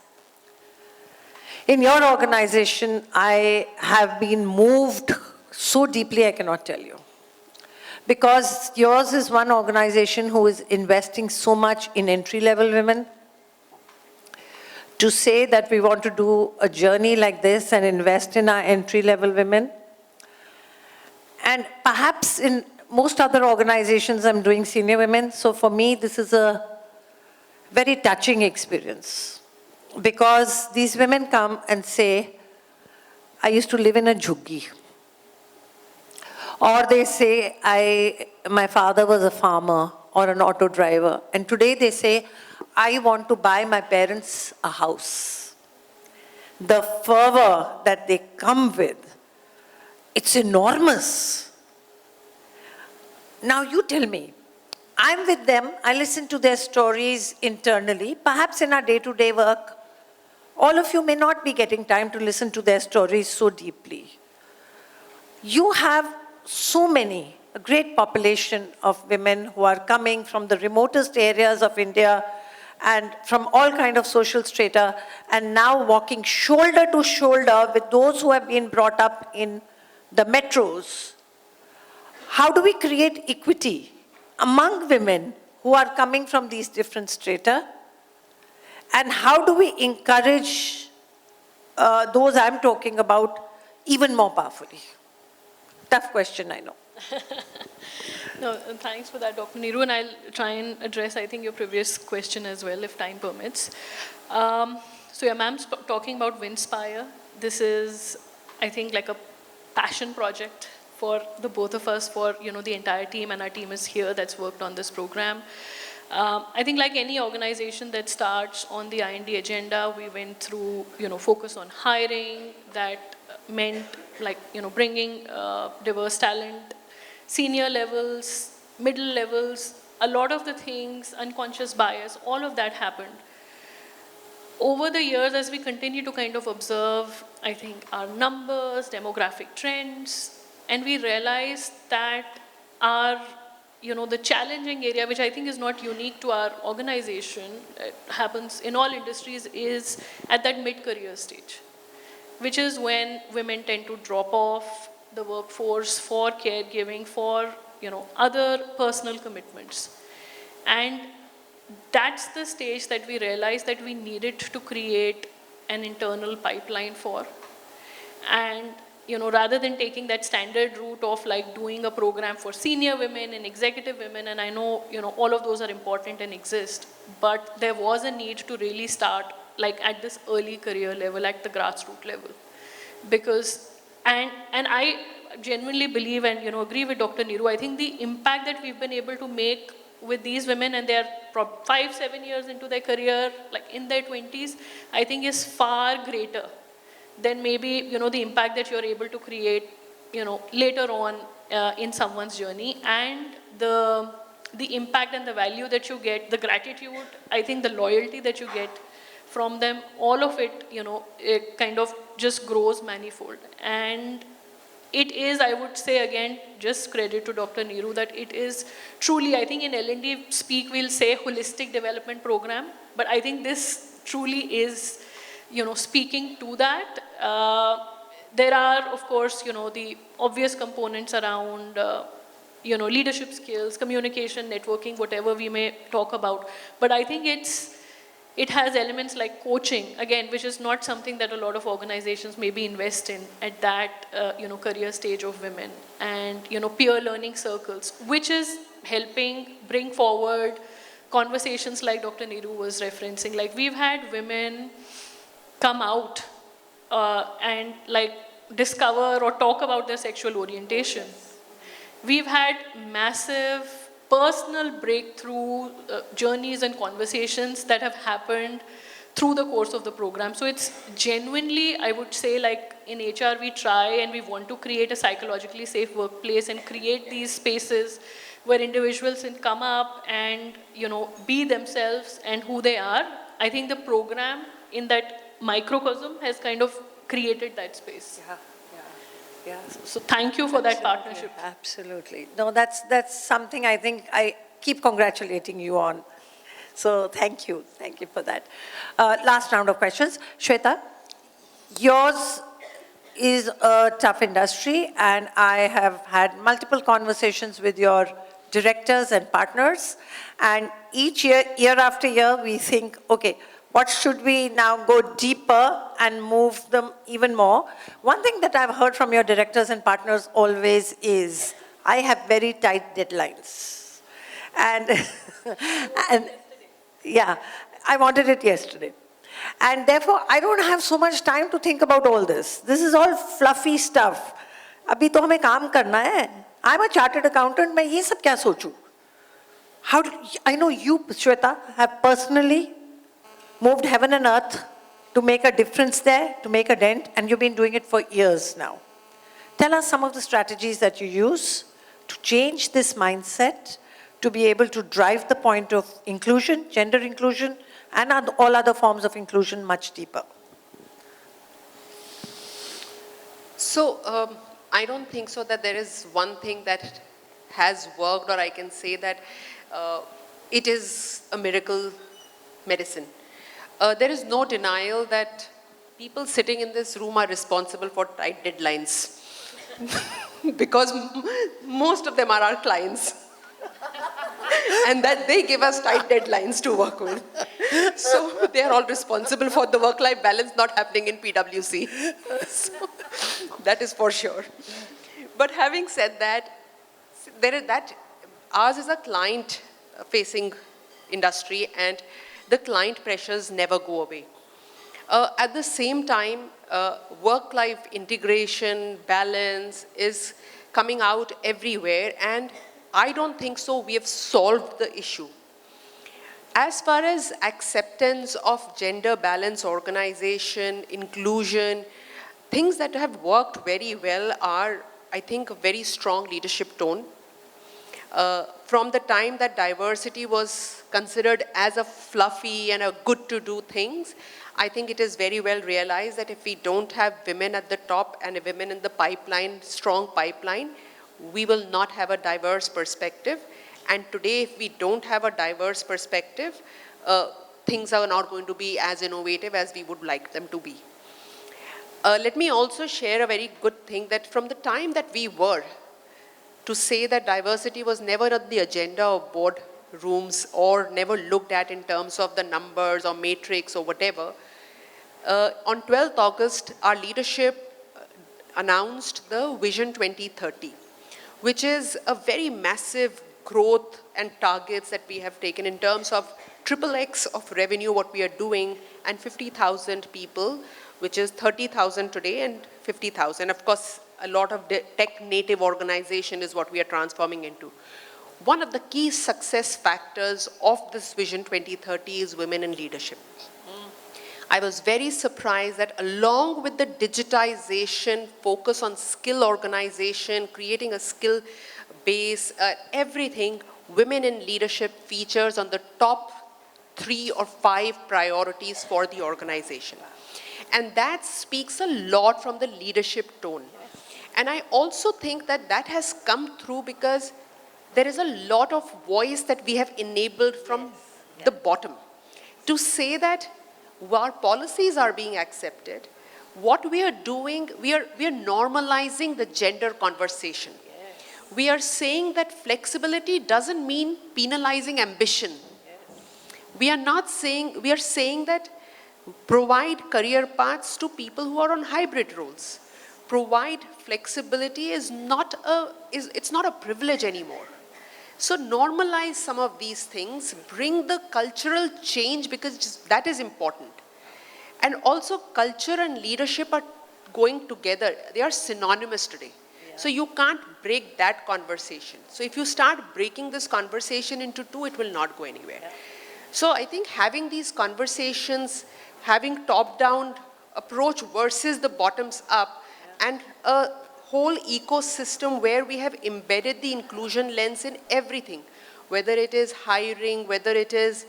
In your organization, I have been moved so deeply, I cannot tell you. Because yours is one organization who is investing so much in entry-level women to say that we want to do a journey like this and invest in our entry-level women. And perhaps in most other organizations, I'm doing senior women. So for me, this is a very touching experience. Because these women come and say, I used to live in a jhuggi. Or they say, my father was a farmer or an auto driver. And today they say, I want to buy my parents a house. The fervor that they come with, it's enormous. Now you tell me, I'm with them, I listen to their stories internally, perhaps in our day-to-day work. All of you may not be getting time to listen to their stories so deeply. You have so many, a great population of women who are coming from the remotest areas of India and from all kind of social strata, and now walking shoulder to shoulder with those who have been brought up in the metros. How do we create equity among women who are coming from these different strata? And how do we encourage those I'm talking about even more powerfully? Tough question, I know. No, thanks for that, Dr. Neeru, and I'll try and address, I think, your previous question as well, if time permits. So yeah, ma'am's talking about Winspire. This is, I think, like a passion project for the both of us, for the entire team, and our team is here that's worked on this program. I think like any organization that starts on the I&D agenda, we went through, focus on hiring. That meant like, bringing diverse talent, senior levels, middle levels, a lot of the things, unconscious bias, all of that happened. Over the years, as we continue to kind of observe, I think, our numbers, demographic trends, and we realized that our the challenging area, which I think is not unique to our organization, it happens in all industries, is at that mid-career stage, which is when women tend to drop off the workforce for caregiving, for other personal commitments. And that's the stage that we realized that we needed to create an internal pipeline for. And rather than taking that standard route of like doing a program for senior women and executive women, and I know, all of those are important and exist, but there was a need to really start like at this early career level, at the grassroots level. Because, and I genuinely believe and, agree with Dr. Neeru, I think the impact that we've been able to make with these women, and they're 5-7 years into their career, like in their 20s, I think is far greater than maybe, the impact that you're able to create, later on in someone's journey. And the impact and the value that you get, the gratitude, I think the loyalty that you get from them, all of it, it kind of just grows manifold. And it is, I would say again, just credit to Dr. Neeru, that it is truly, I think in L&D speak, we'll say holistic development program, but I think this truly is, speaking to that. There are, of course, the obvious components around, leadership skills, communication, networking, whatever we may talk about. But I think it has elements like coaching, again, which is not something that a lot of organizations maybe invest in at that, career stage of women. And, peer learning circles, which is helping bring forward conversations like Dr. Neeru was referencing. Like we've had women come out and like discover or talk about their sexual orientation. We've had massive personal breakthrough journeys and conversations that have happened through the course of the program. So it's genuinely, I would say, like in HR we try and we want to create a psychologically safe workplace and create these spaces where individuals can come up and be themselves and who they are. I think the program in that microcosm has kind of created that space. Yeah. So thank you for that partnership. Absolutely. No, that's something I think I keep congratulating you on. So thank you for that. Last round of questions. Shweta, yours is a tough industry, and I have had multiple conversations with your directors and partners, and each year after year, we think, okay, What should we now go deeper and move them even more? One thing that I've heard from your directors and partners always is, I have very tight deadlines. And, and yeah, I wanted it yesterday. And therefore, I don't have so much time to think about all this. This is all fluffy stuff. Abhi to hame kaam karna hai. I'm a chartered accountant, मैं ये सब क्या सोचूं? How do, I know you, Shweta, have personally moved heaven and earth to make a difference there, to make a dent, and you've been doing it for years now. Tell us some of the strategies that you use to change this mindset, to be able to drive the point of inclusion, gender inclusion, and all other forms of inclusion much deeper. So, I don't think so that there is one thing that has worked, or I can say that it is a miracle medicine. There is no denial that people sitting in this room are responsible for tight deadlines because most of them are our clients and that they give us tight deadlines to work with. So they are all responsible for the work-life balance not happening in PwC. So, that is for sure. But having said that, ours is a client-facing industry and the client pressures never go away. At the same time, work-life integration, balance is coming out everywhere, and I don't think so we have solved the issue. As far as acceptance of gender balance, organization, inclusion, things that have worked very well are, I think, a very strong leadership tone. From the time that diversity was considered as a fluffy and a good to do things, I think it is very well realized that if we don't have women at the top and women in the pipeline, strong pipeline, we will not have a diverse perspective. And today, if we don't have a diverse perspective, things are not going to be as innovative as we would like them to be. Let me also share a very good thing that from the time that we were to say that diversity was never on the agenda of board rooms or never looked at in terms of the numbers or matrix or whatever, on 12th August, our leadership announced the Vision 2030, which is a very massive growth and targets that we have taken in terms of XXX of revenue, what we are doing, and 50,000 people, which is 30,000 today and 50,000. Of course, a lot of tech-native organization is what we are transforming into. One of the key success factors of this Vision 2030 is women in leadership. I was very surprised that along with the digitization, focus on skill organization, creating a skill base, everything, women in leadership features on the top 3 or 5 priorities for the organization. And that speaks a lot from the leadership tone. And I also think that that has come through because there is a lot of voice that we have enabled from the bottom to say that our policies are being accepted. What we are doing, we are normalizing the gender conversation. We are saying that flexibility doesn't mean penalizing ambition. We are saying that provide career paths to people who are on hybrid roles. Provide flexibility is not a privilege anymore. So normalize some of these things, bring the cultural change because that is important. And also culture and leadership are going together. They are synonymous today. So you can't break that conversation. So if you start breaking this conversation into two, it will not go anywhere. So I think having these conversations, having top-down approach versus the bottoms-up, and a whole ecosystem where we have embedded the inclusion lens in everything, whether it is hiring, whether it is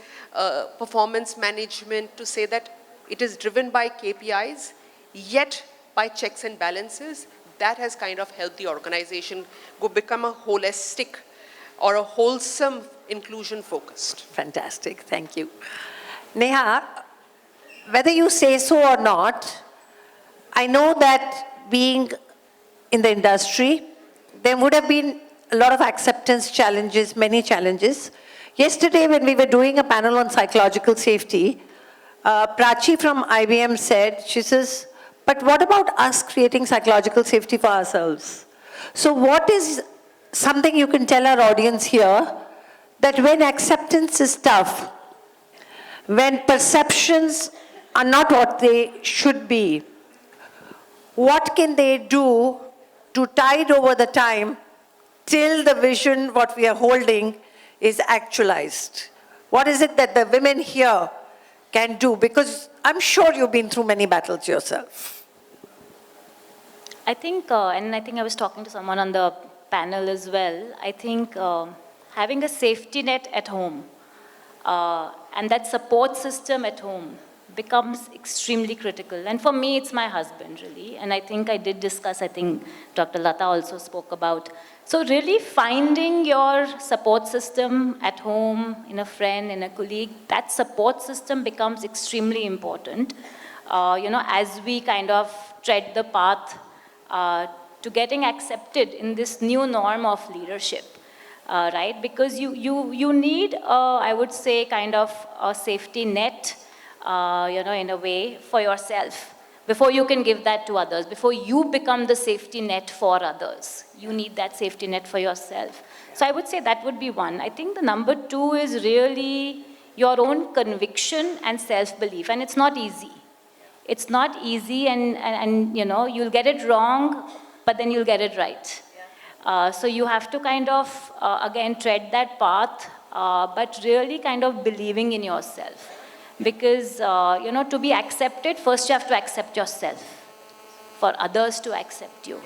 performance management, to say that it is driven by KPIs, yet by checks and balances, that has kind of helped the organization become a holistic or a wholesome inclusion focused. Fantastic, thank you. Neha, whether you say so or not, I know that being in the industry, there would have been a lot of acceptance challenges, many challenges. Yesterday, when we were doing a panel on psychological safety, Prachi from IBM said, she says, but what about us creating psychological safety for ourselves? So what is something you can tell our audience here, that when acceptance is tough, when perceptions are not what they should be, what can they do to tide over the time till the vision, what we are holding, is actualized? What is it that the women here can do? Because I'm sure you've been through many battles yourself. I think, and I think I was talking to someone on the panel as well, I think having a safety net at home and that support system at home becomes extremely critical. And for me, it's my husband, really. And I think I did discuss, I think Dr. Lata also spoke about. So really finding your support system at home, in a friend, in a colleague, that support system becomes extremely important, as we kind of tread the path to getting accepted in this new norm of leadership, right? Because you need, I would say, kind of a safety net, in a way, for yourself, before you can give that to others, before you become the safety net for others. You need that safety net for yourself. So I would say that would be one. I think the number two is really your own conviction and self-belief, and it's not easy. It's not easy, and you'll get it wrong, but then you'll get it right. So you have to kind of, again, tread that path, but really kind of believing in yourself. Because, to be accepted, first you have to accept yourself for others to accept you.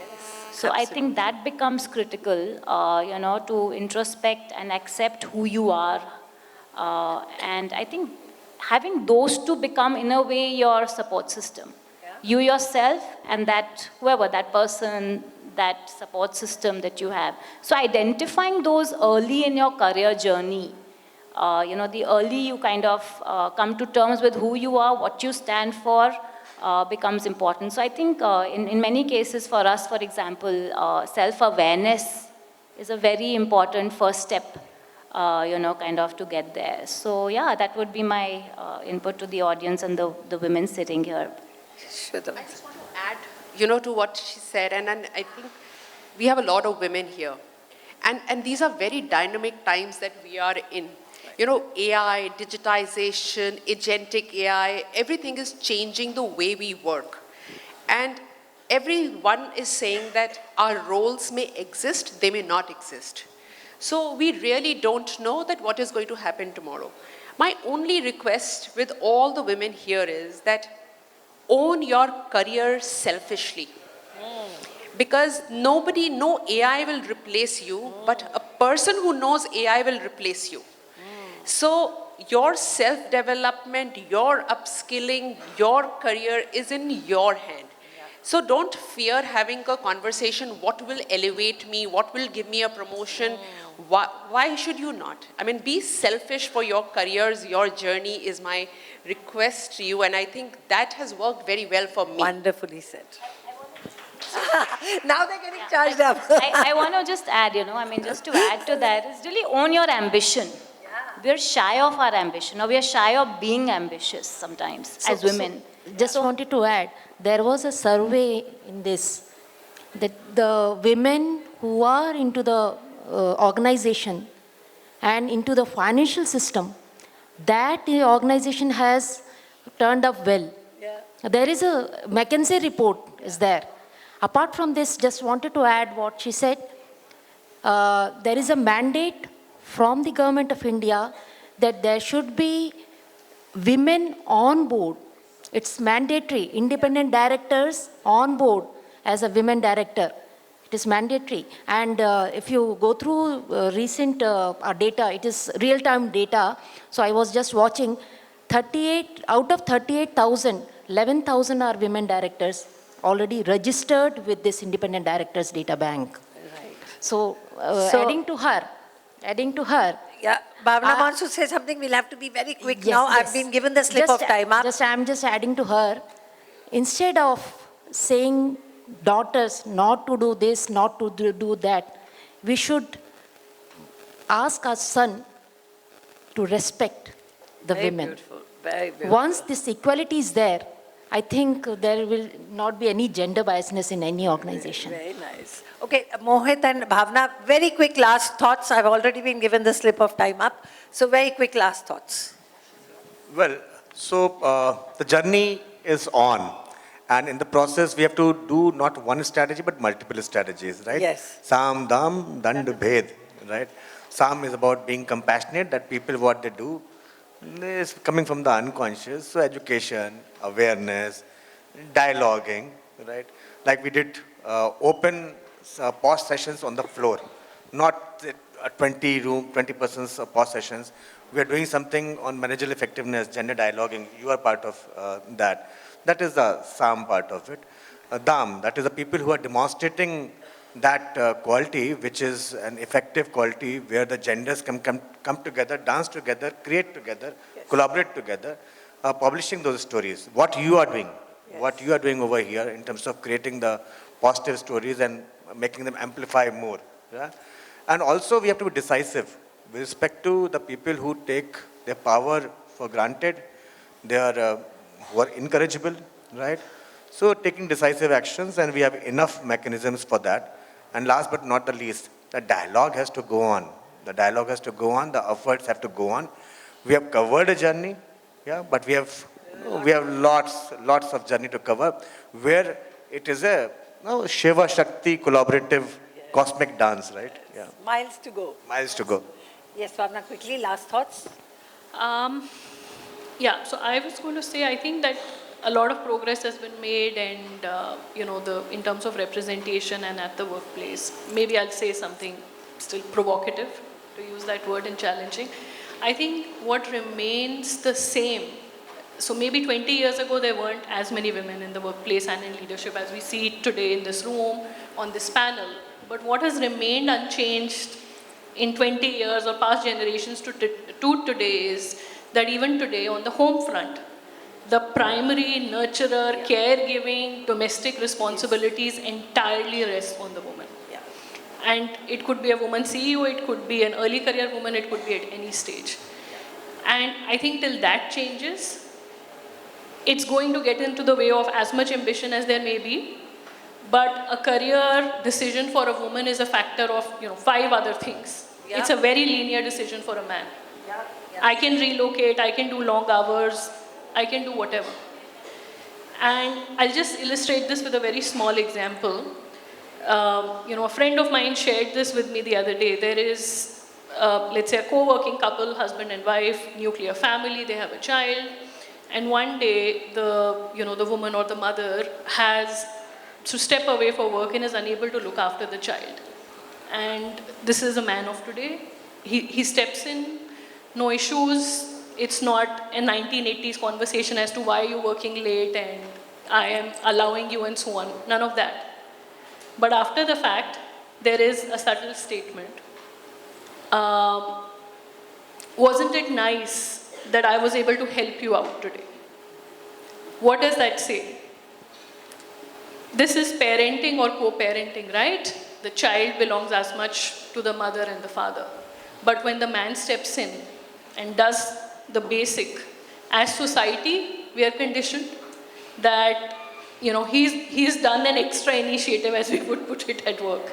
So I think that becomes critical, to introspect and accept who you are. And I think having those two become, in a way, your support system. You yourself and that, whoever, that person, that support system that you have. So identifying those early in your career journey, the early you kind of come to terms with who you are, what you stand for, becomes important. So I think in many cases for us, for example, self-awareness is a very important first step, kind of to get there. So yeah, that would be my input to the audience and the women sitting here. I just want to add, to what she said, and I think we have a lot of women here. And these are very dynamic times that we are in. AI, digitization, agentic AI, everything is changing the way we work. And everyone is saying that our roles may exist, they may not exist. So we really don't know that what is going to happen tomorrow. My only request with all the women here is that own your career selfishly. Because no AI will replace you, but a person who knows AI will replace you. So your self-development, your upskilling, your career is in your hand. So don't fear having a conversation, what will elevate me, what will give me a promotion, why should you not? I mean, be selfish for your careers, your journey is my request to you, and I think that has worked very well for me. Wonderfully said. Now they're getting charged up. I want to just add, just to add to that, is really own your ambition. We're shy of our ambition, or we are shy of being ambitious sometimes as women. Just wanted to add, there was a survey in this, that the women who are into the organization and into the financial system, that the organization has turned up well. Yeah. There is a McKinsey report is there. Apart from this, just wanted to add what she said. There is a mandate from the government of India that there should be women on board. It's mandatory, independent directors on board as a women director. It is mandatory. And if you go through recent data, it is real-time data. So I was just watching, 38 out of 38,000, 11,000 are women directors already registered with this independent directors data bank. Right. So, adding to her. Yeah, Bhavna wants to say something. We'll have to be very quick now. I've been given the slip of time. I'm just adding to her. Instead of saying daughters not to do this, not to do that, we should ask our son to respect the women. Beautiful. Very beautiful. Once this equality is there, I think there will not be any gender biasness in any organization. Very nice. Okay, Mohit and Bhavna, very quick last thoughts. I've already been given the slip of time up. So very quick last thoughts. Well, so the journey is on. And in the process, we have to do not one strategy, but multiple strategies, right? Yes. Sam, Dam, Dand, Bhed, right? Sam is about being compassionate, that people, what they do is coming from the unconscious. So education, awareness, dialoguing, right? Like we did open pause sessions on the floor, not 20 persons pause sessions. We are doing something on managerial effectiveness, gender dialoguing. You are part of that. That is the Sam part of it. Dam, that is the people who are demonstrating that quality, which is an effective quality where the genders can come together, dance together, create together, collaborate together, publishing those stories. What you are doing, what you are doing over here in terms of creating the positive stories and making them amplify more. Yeah? And also we have to be decisive with respect to the people who take their power for granted. They are who are incorrigible, right? So taking decisive actions, and we have enough mechanisms for that. And last but not the least, the dialogue has to go on. The dialogue has to go on, the efforts have to go on. We have covered a journey, yeah, but we have lots of journey to cover, where it is a Shiva Shakti collaborative cosmic dance, right? Yeah. Miles to go. Miles to go. Yes, Bhavna, quickly, last thoughts. Yeah, so I was going to say, I think that a lot of progress has been made, and in terms of representation and at the workplace. Maybe I'll say something still provocative, to use that word, and challenging. I think what remains the same. So maybe 20 years ago there weren't as many women in the workplace and in leadership as we see today in this room, on this panel. But what has remained unchanged in 20 years or past generations to today is that even today on the home front, the primary nurturer, caregiving, domestic responsibilities entirely rest on the woman. Yeah. And it could be a woman CEO, it could be an early career woman, it could be at any stage. And I think till that changes, it's going to get into the way of as much ambition as there may be, but a career decision for a woman is a factor of 5 other things. Yeah. It's a very linear decision for a man. Yeah. I can relocate, I can do long hours, I can do whatever. And I'll just illustrate this with a very small example. A friend of mine shared this with me the other day. There is, let's say, a co-working couple, husband and wife, nuclear family, they have a child. And one day, the woman or the mother has to step away for work and is unable to look after the child. And this is a man of today. He steps in, no issues. It's not a 1980s conversation as to why you're working late and I am allowing you and so on. None of that. But after the fact, there is a subtle statement. Wasn't it nice that I was able to help you out today? What does that say? This is parenting or co-parenting, right? The child belongs as much to the mother and the father. But when the man steps in and does the basic, as society, we are conditioned that, he's done an extra initiative, as we would put it, at work.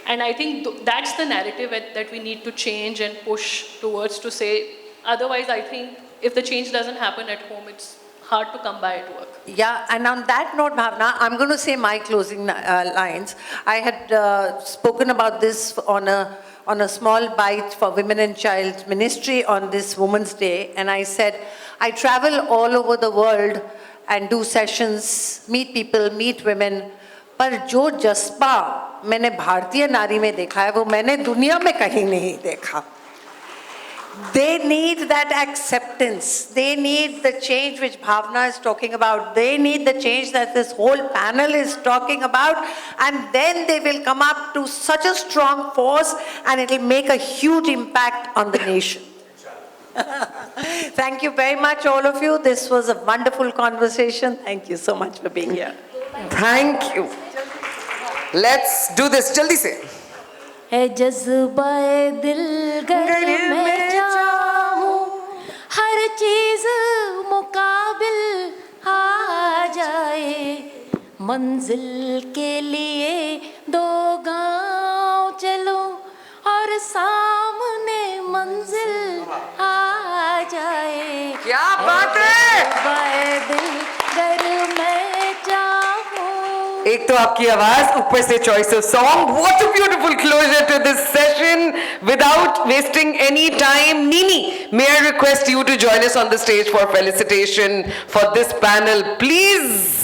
And I think that's the narrative that we need to change and push towards, to say, otherwise I think if the change doesn't happen at home, it's hard to come by at work. Yeah, and on that note, Bhavna, I'm going to say my closing lines. I had spoken about this on a small bite for Women and Child Ministry on this Women's Day, and I said, I travel all over the world and do sessions, meet people, meet women, पर जो जज्बा मैंने भारतीय नारी में देखा है वो मैंने दुनिया में कहीं नहीं देखा. They need that acceptance. They need the change which Bhavna is talking about. They need the change that this whole panel is talking about. And then they will come up to such a strong force and it will make a huge impact on the nation. Thank you very much, all of you. This was a wonderful conversation. Thank you so much for being here. Thank you. Let's do this. Jaldi se. है जज्बाए दिल गर मैं चाहूं हर चीज मंजिल के लिए 2 गांव चलो और सामने मंजिल आ जाए। क्या बात है! बाए दिल गर मैं चाहूं। एक तो आपकी आवाज, ऊपर से choice of song. What a beautiful closure to this session. Without wasting any time, Nini, may I request you to join us on the stage for felicitation for this panel, please.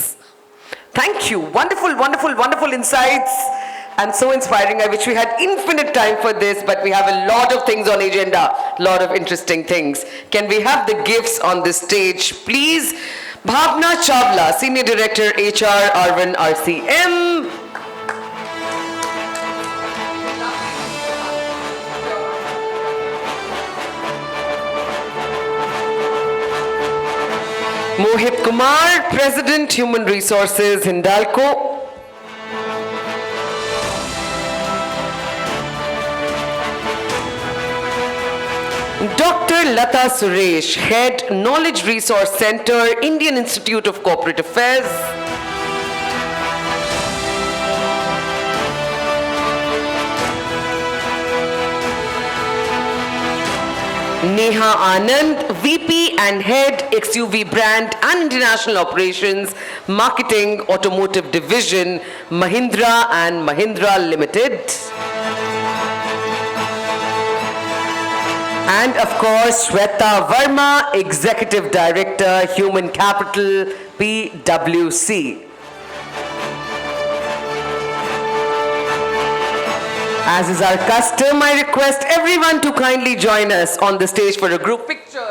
Thank you. Wonderful, wonderful, wonderful insights. And so inspiring. I wish we had infinite time for this, but we have a lot of things on agenda, lot of interesting things. Can we have the gifts on the stage, please? Bhavna Chawla, Senior Director, HR, Arvind RCM. Mohit Kumar, President, Human Resources, Hindalco. Dr. Lata Suresh, Head, Knowledge Resource Center, Indian Institute of Corporate Affairs. Neha Anand, VP and Head, XUV Brand and International Operations, Marketing, Automotive Division, Mahindra and Mahindra Limited. And of course, Shweta Verma, Executive Director, Human Capital, PwC. As is our custom, I request everyone to kindly join us on the stage for a group picture.